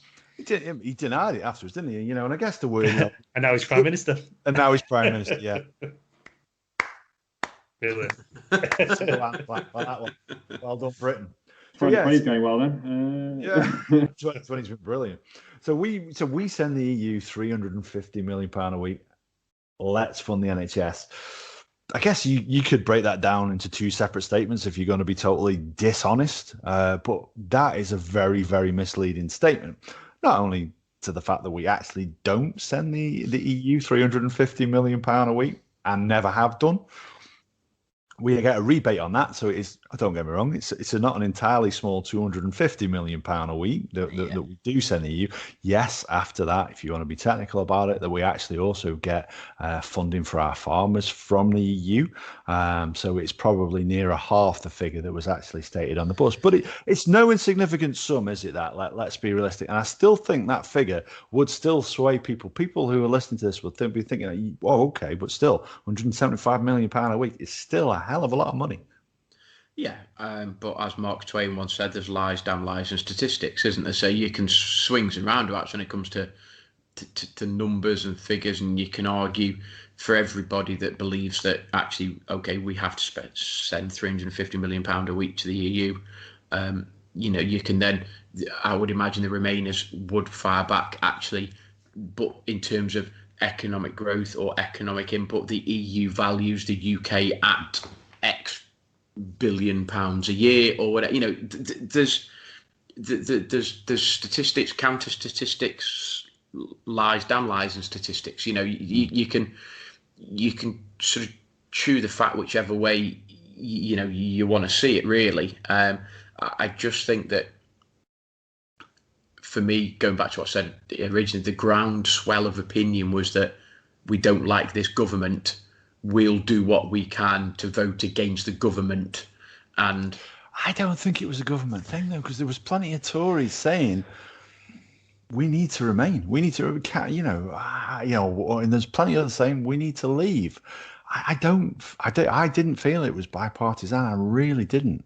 He denied it afterwards, didn't he? You know, and I guess the word. And now he's Prime Minister. Yeah. Really? Well done, Britain. 2020's going well then. 2020's been brilliant. So we send the EU £350 million a week. Let's fund the NHS. I guess you could break that down into two separate statements if you're going to be totally dishonest. But that is a very, very misleading statement. Not only to the fact that we actually don't send the EU £350 million a week and never have done. We get a rebate on that, so it is. Don't get me wrong; it's not an entirely small £250 million a week that we do send the EU. Yes, after that, if you want to be technical about it, that we actually also get funding for our farmers from the EU. So it's probably near a half the figure that was actually stated on the bus. But it's no insignificant sum, is it? That let's be realistic, and I still think that figure would still sway people. People who are listening to this would be thinking, "Oh, okay," but still, £175 million a week is still a hell of a lot of money. Yeah, but as Mark Twain once said, there's lies, damn lies, and statistics, isn't there? So you can swings and roundabouts when it comes to numbers and figures, and you can argue for everybody that believes that actually, okay, we have to send £350 million a week to the EU. You can then, I would imagine the Remainers would fire back actually, but in terms of economic growth or economic input, the EU values the UK at X billion pounds a year or whatever. You know, there's statistics, counter statistics, lies, damn lies, and statistics. You know, you can sort of chew the fat whichever way you want to see it. Really, I just think that for me, going back to what I said originally, the groundswell of opinion was that we don't like this government. We'll do what we can to vote against the government. And I don't think it was a government thing, though, because there was plenty of Tories saying we need to remain. We need to, and there's plenty of others saying we need to leave. I didn't feel it was bipartisan. I really didn't.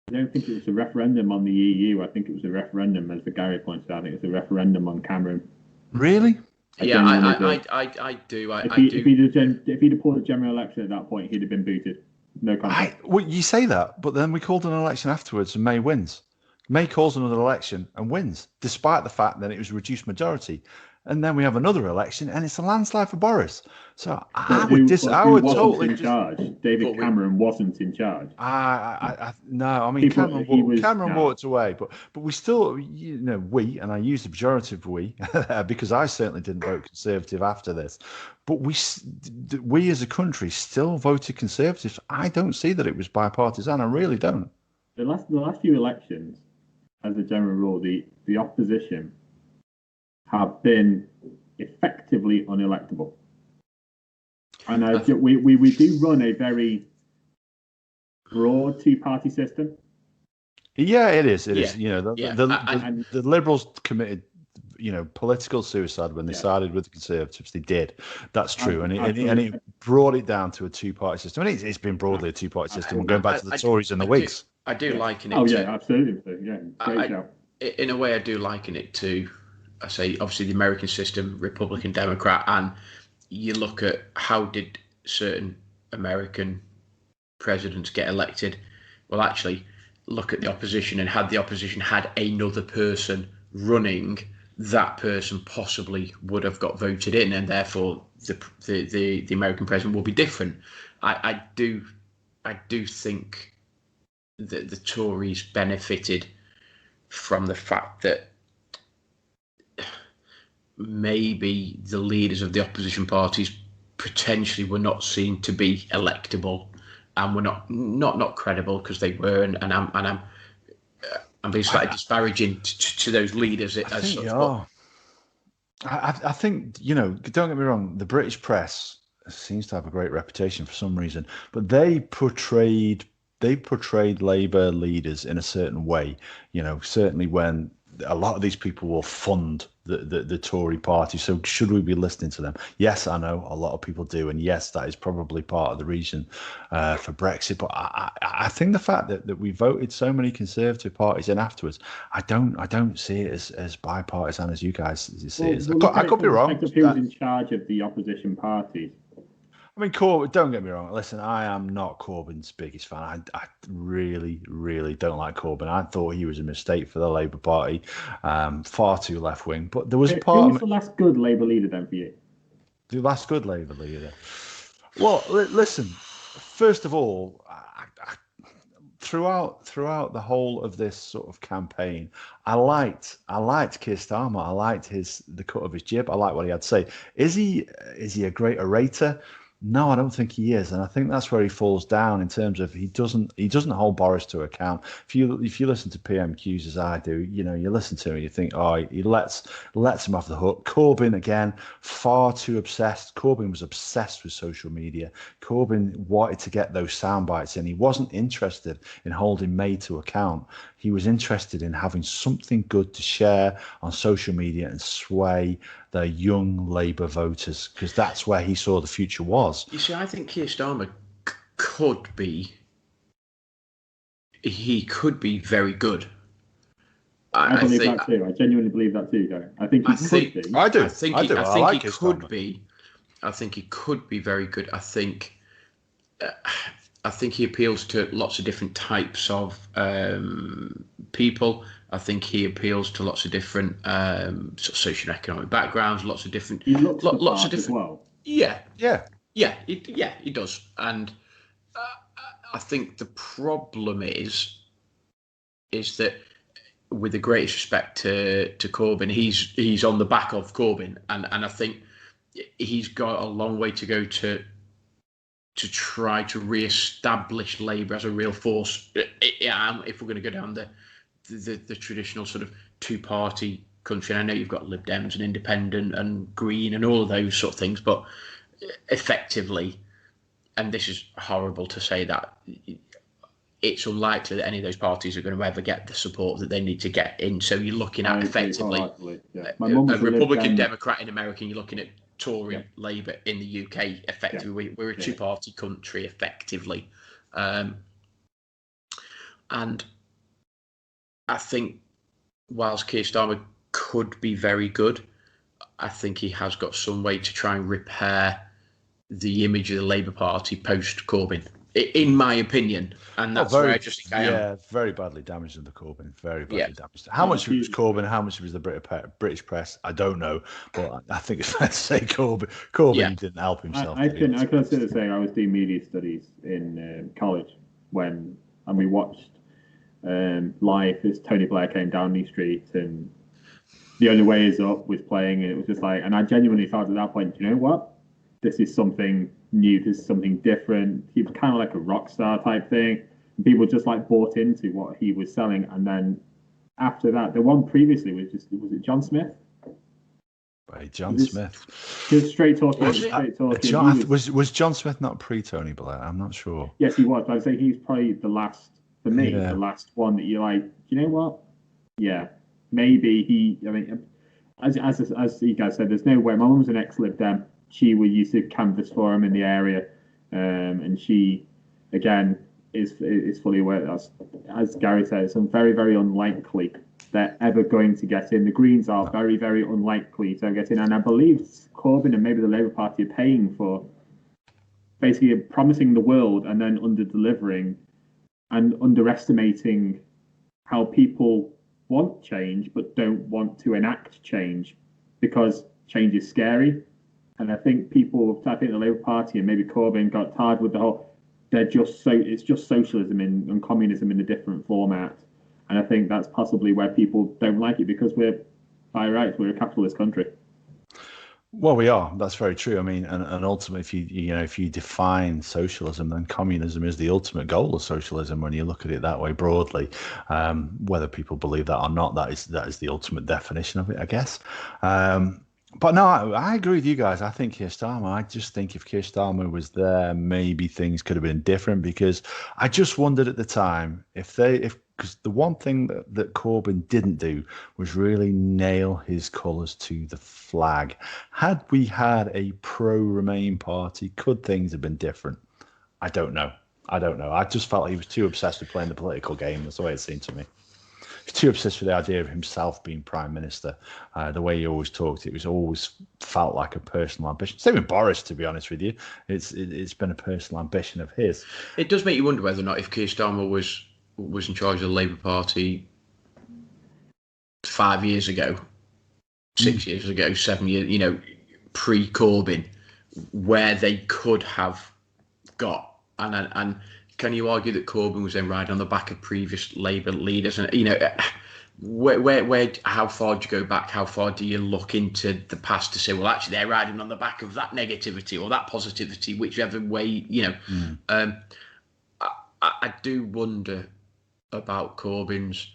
I don't think it was a referendum on the EU. I think it was a referendum, as Gary pointed out. I think it was a referendum on Cameron. Really? I do. If he'd have pulled a general election at that point, he'd have been booted. No contest. Well, you say that, but then we called an election afterwards, and May wins. May calls another election and wins, despite the fact that it was a reduced majority. and then we have another election, and it's a landslide for Boris. So I Who would wasn't totally in charge? David Cameron wasn't in charge. No. I mean, Cameron No. walked away, but we still, we, and I use the pejorative we because I certainly didn't vote Conservative after this, but we as a country still voted Conservative. I don't see that it was bipartisan. I really don't. The last few elections, as a general rule, the opposition have been effectively unelectable. And we do run a very broad two-party system. Yeah, it is. It is. The Liberals committed, political suicide when they sided with the Conservatives. They did. That's true, and it brought it down to a two-party system. And it's been broadly a two-party system. We're going back to the Tories and the Whigs. I do liken it. Oh yeah, absolutely. Yeah, great show. In a way, I do liken it to, I say, obviously the American system, Republican, Democrat, and you look at how did certain American presidents get elected. Well, actually, look at the opposition, and had the opposition had another person running, that person possibly would have got voted in, and therefore the American president will be different. I do think that the Tories benefited from the fact that maybe the leaders of the opposition parties potentially were not seen to be electable, and were not credible, because they were, and I'm being slightly disparaging to those leaders. I think, don't get me wrong, the British press seems to have a great reputation for some reason, but they portrayed Labour leaders in a certain way. Certainly when a lot of these people will fund the Tory party. So should we be listening to them? Yes, I know a lot of people do, and yes, that is probably part of the reason for Brexit. But I think the fact that we voted so many Conservative parties in afterwards, I don't see it as bipartisan as you guys see it. I could be wrong. Who's in charge of the opposition parties? I mean, Corbyn, don't get me wrong. Listen, I am not Corbyn's biggest fan. I really, really don't like Corbyn. I thought he was a mistake for the Labour Party, far too left-wing. But there was a part Who was the last good Labour leader then for you? The last good Labour leader? Well, listen, first of all, throughout the whole of this sort of campaign, I liked Keir Starmer. I liked the cut of his jib. I liked what he had to say. Is he a great orator? No, I don't think he is, and I think that's where he falls down in terms of he doesn't hold Boris to account. If you listen to PMQs as I do, you listen to him and you think, oh, he lets him off the hook. Corbyn again, far too obsessed. Corbyn was obsessed with social media. Corbyn wanted to get those sound bites in. He wasn't interested in holding May to account. He was interested in having something good to share on social media and sway the young Labour voters, because that's where he saw the future was. You see, I think Keir Starmer could be very good. I believe that too. I genuinely believe that too, Gary. I think he could be. I do. I think he could be. I think he could be very good. I think he appeals to lots of different types of people. I think he appeals to lots of different socioeconomic backgrounds, lots of different. He looks lots of different. As well. Yeah, he does, and I think the problem is that, with the greatest respect to Corbyn, he's on the back of Corbyn, and I think he's got a long way to go to try to re-establish Labour as a real force. If we're going to go down the traditional sort of two-party country, and I know you've got Lib Dems and Independent and Green and all of those sort of things, but effectively, and this is horrible to say, that it's unlikely that any of those parties are going to ever get the support that they need to get in. So you're looking at effectively a Republican, Democrat in America, and you're looking at Tory, Labour in the UK. Effectively, we're a two-party country, effectively. And I think whilst Keir Starmer could be very good, I think he has got some way to try and repair the image of the Labour Party post-Corbyn. in my opinion, and that's where I just think I am. Yeah, very badly damaged under Corbyn. Very badly damaged. How much of it was Corbyn? How much of it was the British press? I don't know, but I think it's fair to say Corbyn didn't help himself. I can consider saying I was doing media studies in college and we watched live as Tony Blair came down the street and The Only Way Is Up was playing, and it was just like, and I genuinely thought at that point, you know what? This is something new. This is something different. He was kind of like a rock star type thing. And people just like bought into what he was selling. And then after that, the one previously was it John Smith? Right, John Smith. Just straight talking. Was John Smith not pre-Tony Blair? I'm not sure. Yes, he was. But I'd say he's probably the last, for me, the last one that you're like, you know what? Yeah, maybe he. I mean, as you guys said, there's no way. My mum's an ex-Lib Dem. She used to canvass for him in the area, and she, again, is fully aware that, as Gary said, it's very, very unlikely they're ever going to get in. The Greens are very, very unlikely to get in, and I believe Corbyn and maybe the Labour Party are paying for basically promising the world and then under-delivering and underestimating how people want change but don't want to enact change because change is scary. And I think the Labour Party and maybe Corbyn got tired with the whole, it's just socialism and communism in a different format. And I think that's possibly where people don't like it because we're a capitalist country. Well, we are. That's very true. I mean, and ultimately, if you define socialism, then communism is the ultimate goal of socialism. When you look at it that way broadly, whether people believe that or not, that is the ultimate definition of it, I guess. But no, I agree with you guys. I think Keir Starmer. I just think if Keir Starmer was there, maybe things could have been different. Because I just wondered at the time because the one thing that Corbyn didn't do was really nail his colours to the flag. Had we had a pro-Remain party, could things have been different? I don't know. I just felt he was too obsessed with playing the political game. That's the way it seemed to me. Too obsessed with the idea of himself being prime minister. The way he always talked, it was always felt like a personal ambition. Same with Boris, to be honest with you. It's been a personal ambition of his. It does make you wonder whether or not if Keir Starmer was in charge of the Labour Party 5 years ago, 6 years ago, 7 years, pre-Corbyn, where they could have got and. Can you argue that Corbyn was then riding on the back of previous Labour leaders? And where, how far do you go back? How far do you look into the past to say, well, actually, they're riding on the back of that negativity or that positivity, whichever way, I do wonder about Corbyn's.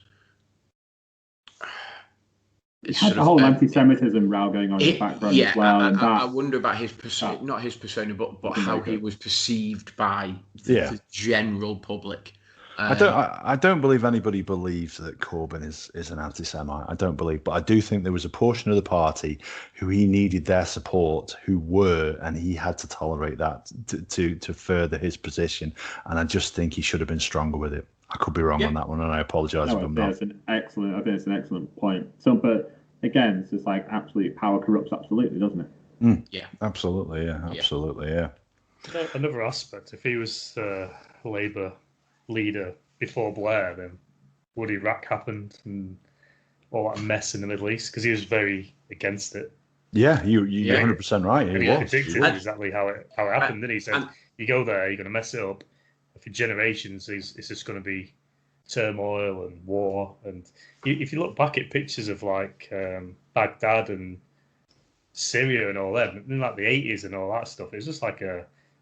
He had the whole anti-Semitism row going on in the background as well. And I wonder about his persona, not his persona, but how he was perceived by the general public. I don't believe anybody believes that Corbyn is an anti-Semite. I don't believe, but I do think there was a portion of the party who he needed their support, who were, and he had to tolerate that to further his position. And I just think he should have been stronger with it. I could be wrong on that one, and I apologise if I'm not. I think it's an excellent point. So, but again, it's just like absolute power corrupts absolutely, doesn't it? Yeah, absolutely. Yeah, absolutely. Yeah. Another aspect: if he was Labour leader before Blair, then would Iraq happened and all that mess in the Middle East? Because he was very against it. Yeah, you're 100% right. He predicted exactly how it happened. Then he said, "You go there, you're going to mess it up. For generations, it's just going to be turmoil and war." And if you look back at pictures of like Baghdad and Syria and all that, in like the 80s and all that stuff, it's just like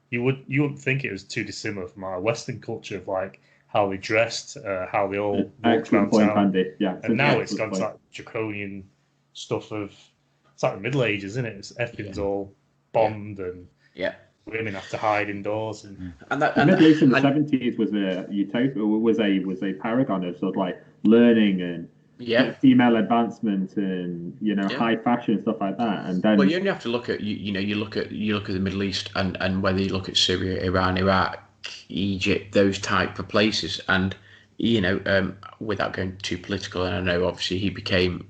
you wouldn't think it was too dissimilar from our Western culture of like how they dressed, how they all walked around town. And now it's gone to like draconian stuff of it's like the Middle Ages, isn't it? Everything's all bombed and women have to hide indoors, and the Middle East in the 70s was a utopia, was a paragon of sort of like learning and female advancement and high fashion and stuff like that. And then, well, you only have to look at you look at the Middle East and whether you look at Syria, Iran, Iraq, Egypt, those type of places, and without going too political, and I know obviously he became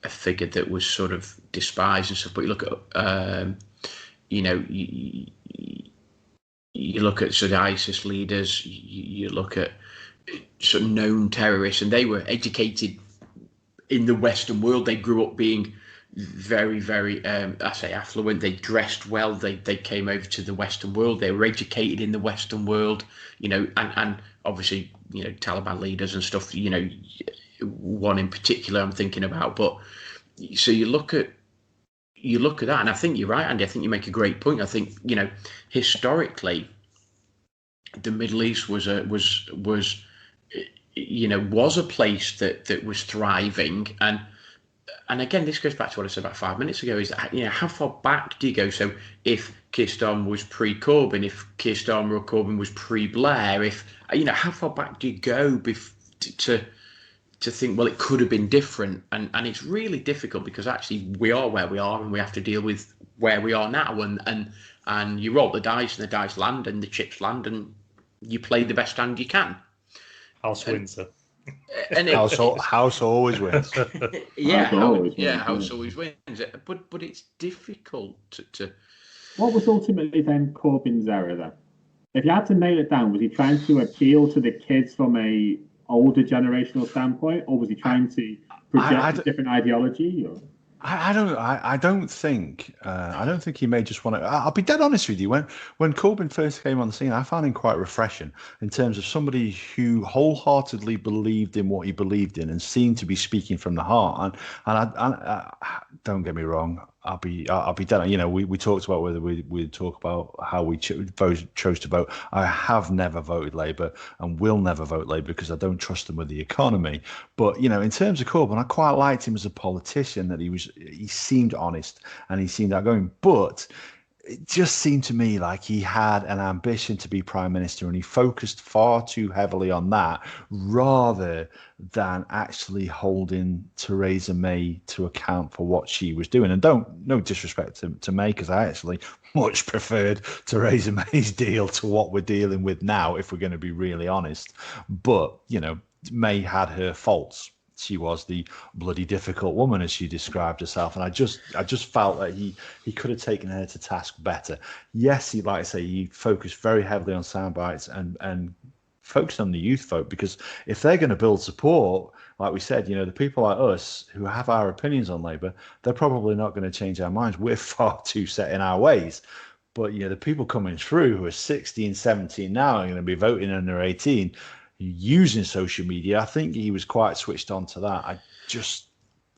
a figure that was sort of despised and stuff, but you look at you you look at sort of ISIS leaders, you look at sort of known terrorists, and they were educated in the Western world. They grew up being very, very, I say affluent. They dressed well. They came over to the Western world. They were educated in the Western world, and obviously, Taliban leaders and stuff, one in particular I'm thinking about. But so you look at that, and I think you're right, Andy. I think you make a great point. I think, historically, the Middle East was a place that was thriving, and again, this goes back to what I said about 5 minutes ago. Is that, how far back do you go? So if Keir Starmer was pre-Corbyn, if Keir Starmer or Corbyn was pre-Blair, how far back do you go to think, well, it could have been different? And it's really difficult, because actually we are where we are, and we have to deal with where we are now. And you roll the dice, and the dice land, and the chips land, and you play the best hand you can. House wins. And house always wins. House always wins. But it's difficult to. What was ultimately then Corbyn's error then? If you had to nail it down, was he trying to appeal to the kids from a older generational standpoint, or was he trying to project a different ideology? Or? I don't think he may just want to. I'll be dead honest with you. When Corbyn first came on the scene, I found him quite refreshing in terms of somebody who wholeheartedly believed in what he believed in and seemed to be speaking from the heart. And I don't get me wrong. I'll be dead. We talked about whether we'd talk about how we chose to vote. I have never voted Labour and will never vote Labour because I don't trust them with the economy. But in terms of Corbyn, I quite liked him as a politician. That he seemed honest and he seemed outgoing. But it just seemed to me like he had an ambition to be Prime Minister, and he focused far too heavily on that rather than actually holding Theresa May to account for what she was doing. And no disrespect to May, because I actually much preferred Theresa May's deal to what we're dealing with now, if we're going to be really honest. But, May had her faults. She was the bloody difficult woman, as she described herself, and I just felt that he could have taken her to task better. Yes, he focused very heavily on sound bites and focused on the youth vote, because if they're going to build support, like we said, the people like us who have our opinions on Labour, they're probably not going to change our minds. We're far too set in our ways. But the people coming through who are 16, 17 now are going to be voting under 18. Using social media, I think he was quite switched on to that. I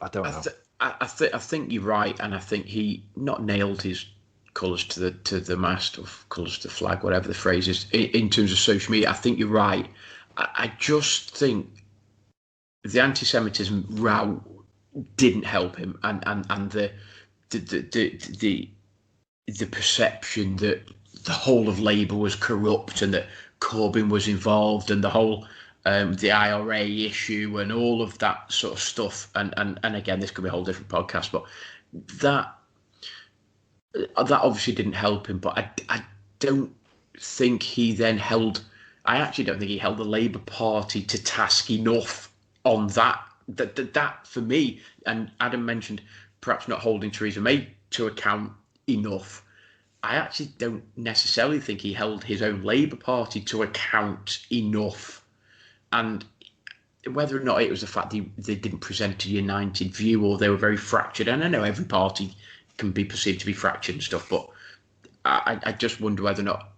don't know. I think you're right, and I think he not nailed his colours to the mast, or colours to the flag, whatever the phrase is, in terms of social media. I think you're right. I just think the anti-Semitism row didn't help him, and the perception that the whole of Labour was corrupt and that Corbyn was involved, and the whole the IRA issue and all of that sort of stuff. And again, this could be a whole different podcast, but that obviously didn't help him. But I don't think he then held. I actually don't think he held the Labour Party to task enough on that. That for me, and Adam mentioned perhaps not holding Theresa May to account enough. I actually don't necessarily think he held his own Labour Party to account enough. And whether or not it was the fact they didn't present a united view, or they were very fractured. And I know every party can be perceived to be fractured and stuff, but I just wonder whether or not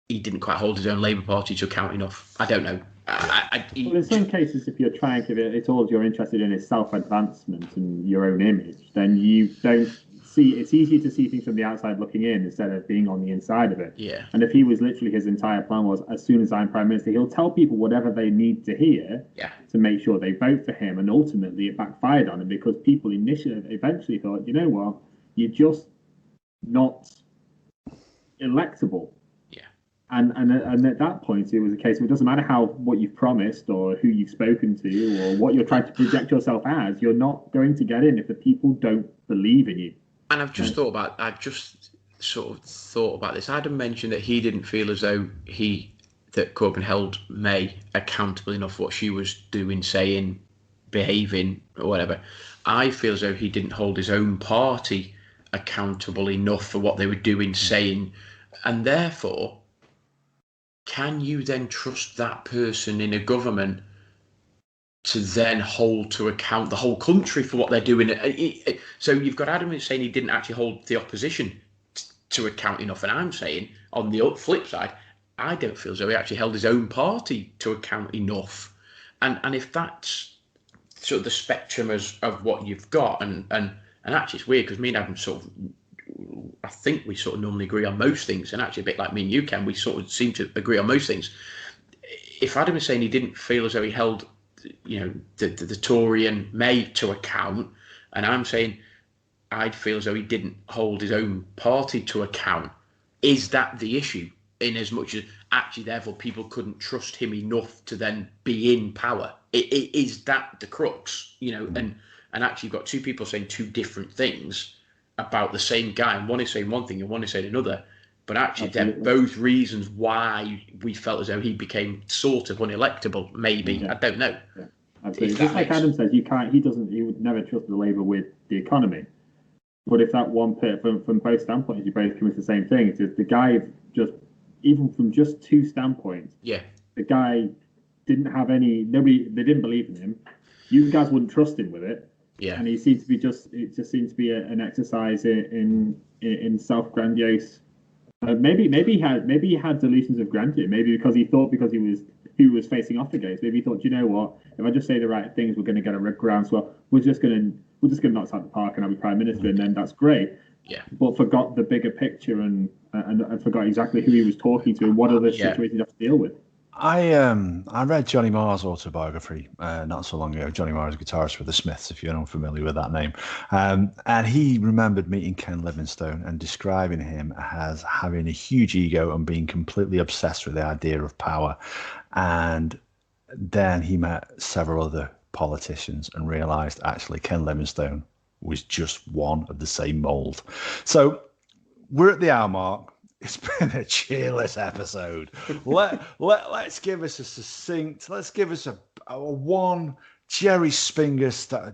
he didn't quite hold his own Labour Party to account enough. I don't know. Well, in some cases, if you're trying to, it's all you're interested in is self-advancement and your own image, then you don't see, it's easier to see things from the outside looking in instead of being on the inside of it. Yeah. And if he was literally, his entire plan was, as soon as I'm Prime Minister, he'll tell people whatever they need to hear to make sure they vote for him. And ultimately it backfired on him, because people eventually thought, you know what, you're just not electable. Yeah. And at that point, it was a case of, it doesn't matter what you've promised or who you've spoken to or what you're trying to project yourself as, you're not going to get in if the people don't believe in you. And I've just thought about this. Adam mentioned that he didn't feel as though that Corbyn held May accountable enough for what she was doing, saying, behaving, or whatever. I feel as though he didn't hold his own party accountable enough for what they were doing, saying, and therefore can you then trust that person in a government to then hold to account the whole country for what they're doing? So you've got Adam saying he didn't actually hold the opposition to account enough, and I'm saying on the flip side, I don't feel as though he actually held his own party to account enough. And if that's sort of the spectrum of what you've got, and actually it's weird because me and Adam sort of, I think we sort of normally agree on most things, and actually a bit like me and you, Ken, we sort of seem to agree on most things. If Adam is saying he didn't feel as though he held, the Tory and May to account, and I'm saying I'd feel as though he didn't hold his own party to account, is that the issue? In as much as actually, therefore, people couldn't trust him enough to then be in power. Is that the crux? And actually, you've got two people saying two different things about the same guy, and one is saying one thing and one is saying another. But actually, they're both reasons why we felt as though he became sort of unelectable. Maybe, I don't know. Yeah. Absolutely. Just like Adam says, he would never trust the Labour with the economy. But if that one from both standpoints, you both come to the same thing. It's just the guy just. Even from just two standpoints, the guy didn't have they didn't believe in him. You guys wouldn't trust him with it. Yeah. And he seemed to be it just seemed to be an exercise in self-grandiose. Maybe he had delusions of grandeur. Maybe because he was who was facing off against. Maybe he thought, you know what? If I just say the right things, we're going to get a groundswell. We're just going to knock us out the park and I'll be prime minister, and then that's great. Yeah. But forgot the bigger picture and forgot exactly who he was talking to and what other situations you have to deal with. I read Johnny Marr's autobiography not so long ago. Johnny Marr is a guitarist for the Smiths, if you're unfamiliar with that name. And he remembered meeting Ken Livingstone and describing him as having a huge ego and being completely obsessed with the idea of power. And then he met several other politicians and realised actually Ken Livingstone was just one of the same mould. So we're at the hour mark. It's been a cheerless episode. Let's give us a succinct. Let's give us a one Jerry Springer style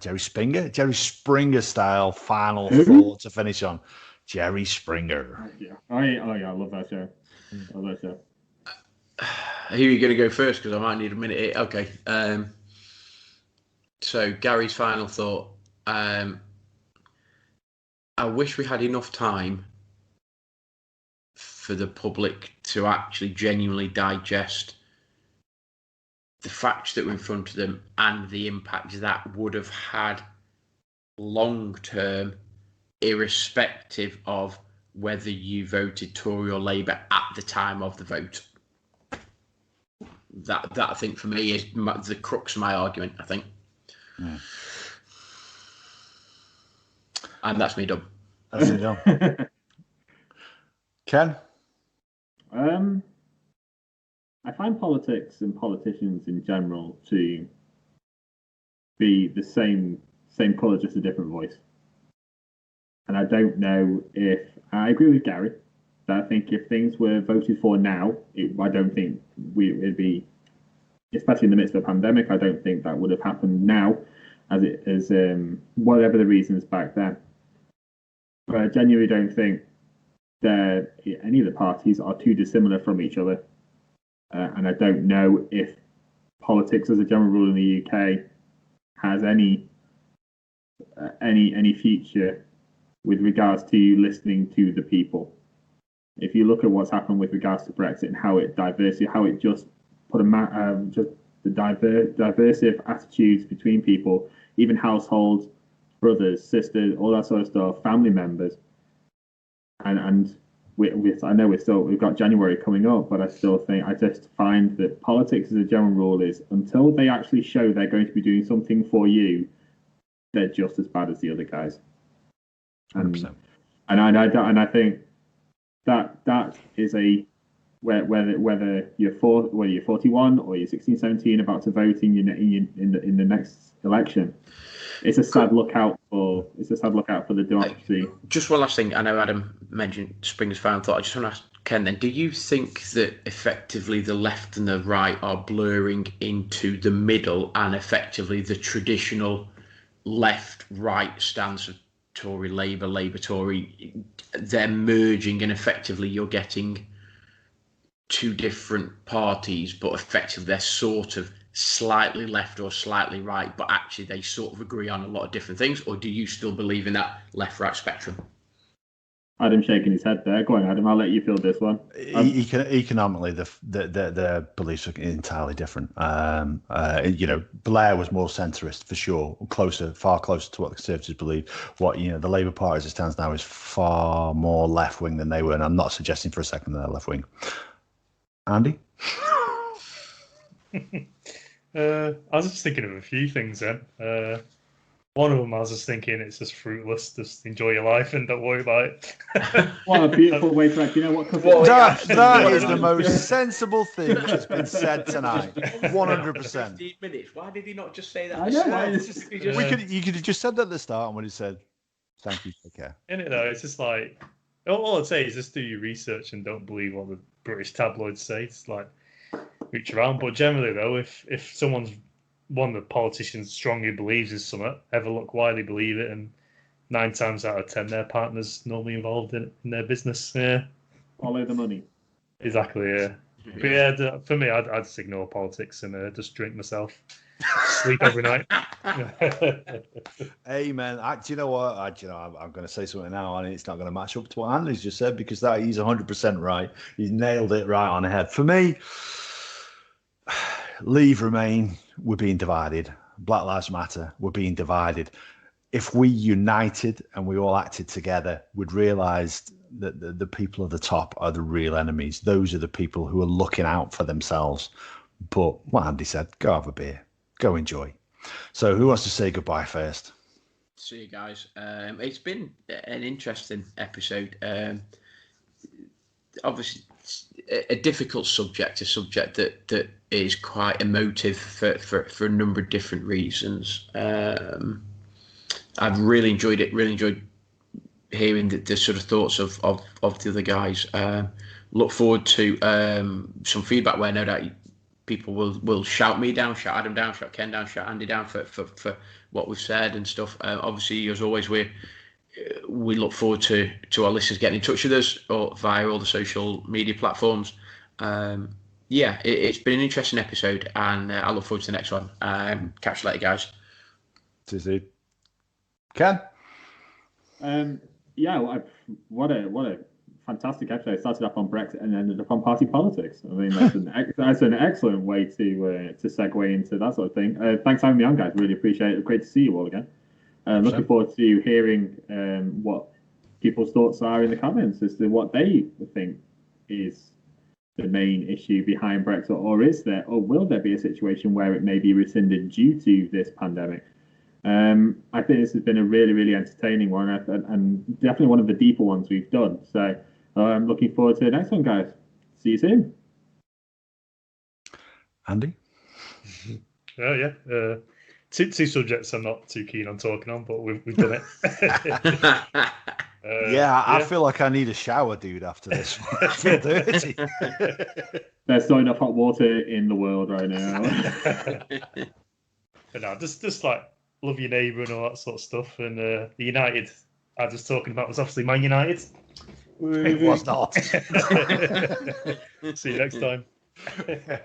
final thought to finish on. Jerry Springer. Yeah. I love that show. Who are you going to go first? Because I might need a minute. Okay. So Gary's final thought. I wish we had enough time for the public to actually genuinely digest the facts that were in front of them and the impact that would have had long term, irrespective of whether you voted Tory or Labour at the time of the vote. That I think for me is the crux of my argument, I think. Yeah. And that's me done. That's me done. Ken? I find politics and politicians in general to be the same colour, just a different voice. And I don't know if I agree with Gary that I think if things were voted for now, I don't think it'd be, especially in the midst of a pandemic, I don't think that would have happened now, as whatever the reasons back then. But I genuinely don't think that any of the parties are too dissimilar from each other. And I don't know if politics as a general rule in the UK has any future with regards to listening to the people. If you look at what's happened with regards to Brexit and how it just put just the diversive attitudes between people, even households, brothers, sisters, all that sort of stuff, family members, and I know we've got January coming up, but I just find that politics as a general rule is until they actually show they're going to be doing something for you, they're just as bad as the other guys. 100%. And I think that is a whether you're 41 or you're 16, 17 about to vote in the next election. It's a sad lookout for the democracy. Just one last thing. I know Adam mentioned Springer's final thought. I just want to ask Ken then, do you think that effectively the left and the right are blurring into the middle and effectively the traditional left-right stance of Tory, Labour, Tory, they're merging and effectively you're getting two different parties, but effectively they're sort of slightly left or slightly right, but actually they sort of agree on a lot of different things? Or do you still believe in that left-right spectrum? Adam shaking his head there. Go on, Adam. I'll let you field this one. Economically, the beliefs are entirely different. Blair was more centrist for sure, far closer to what the Conservatives believe. What the Labour Party as it stands now is far more left wing than they were, and I'm not suggesting for a second that they're left wing. Andy, I was just thinking of a few things then. One of them, I was just thinking, it's just fruitless. Just enjoy your life and don't worry about it. What a beautiful way to act. You know what? That is the most sensible thing that's been said tonight. 100%. 15 minutes. Why did he not just say that? I know. You could have just said that at the start when he said, "Thank you, take care." In it though, it's just like all I'd say is just do your research and don't believe what the British tabloids say. It's like reach around. But generally though, if someone's one of the politicians strongly believes in something, have a look why they believe it, and 9 times out of 10 their partner's normally involved in their business. Yeah, follow the money. Exactly. Yeah. But yeah, for me, I'd just ignore politics and just drink myself, sleep every night. Amen. Do you know what? I'm going to say something now, and it's not going to match up to what Andy's just said because he's 100% right. He's nailed it right on the head. For me, Leave, Remain, we're being divided. Black Lives Matter, we're being divided. If we united and we all acted together, we'd realise that the people at the top are the real enemies. Those are the people who are looking out for themselves. But what Andy said, go have a beer, go enjoy. So who wants to say goodbye first? See you guys. It's been an interesting episode. Obviously, a difficult subject, a subject that is quite emotive for a number of different reasons. I've really enjoyed it. Really enjoyed hearing the sort of thoughts of the other guys. Look forward to some feedback where no doubt people will shout me down, shout Adam down, shout Ken down, shout Andy down for what we've said and stuff. Obviously, as always, we look forward to our listeners getting in touch with us or via all the social media platforms. It's been an interesting episode, and I look forward to the next one. Catch you later, guys. See you. Ken? What a fantastic episode. It started off on Brexit and ended up on party politics. I mean, that's an excellent way to segue into that sort of thing. Thanks for having me on, guys. Really appreciate it. Great to see you all again. Looking forward to hearing what people's thoughts are in the comments as to what they think is the main issue behind Brexit, or will there be a situation where it may be rescinded due to this pandemic? I think this has been a really, really entertaining one and definitely one of the deeper ones we've done. So I'm looking forward to the next one, guys. See you soon. Andy? Oh, yeah. Two subjects I'm not too keen on talking on, but we've done it. I feel like I need a shower, dude, after this. I feel dirty. There's not enough hot water in the world right now. But no, just like love your neighbour and all that sort of stuff. And the United I was talking about was obviously Man United. It was not. See you next time.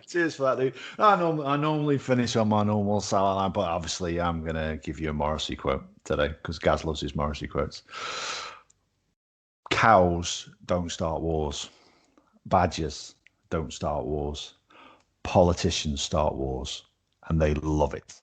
Cheers for that, dude. I normally finish on my normal salad line, but obviously I'm going to give you a Morrissey quote today because Gaz loves his Morrissey quotes. Cows don't start wars. Badgers don't start wars. Politicians start wars, and they love it.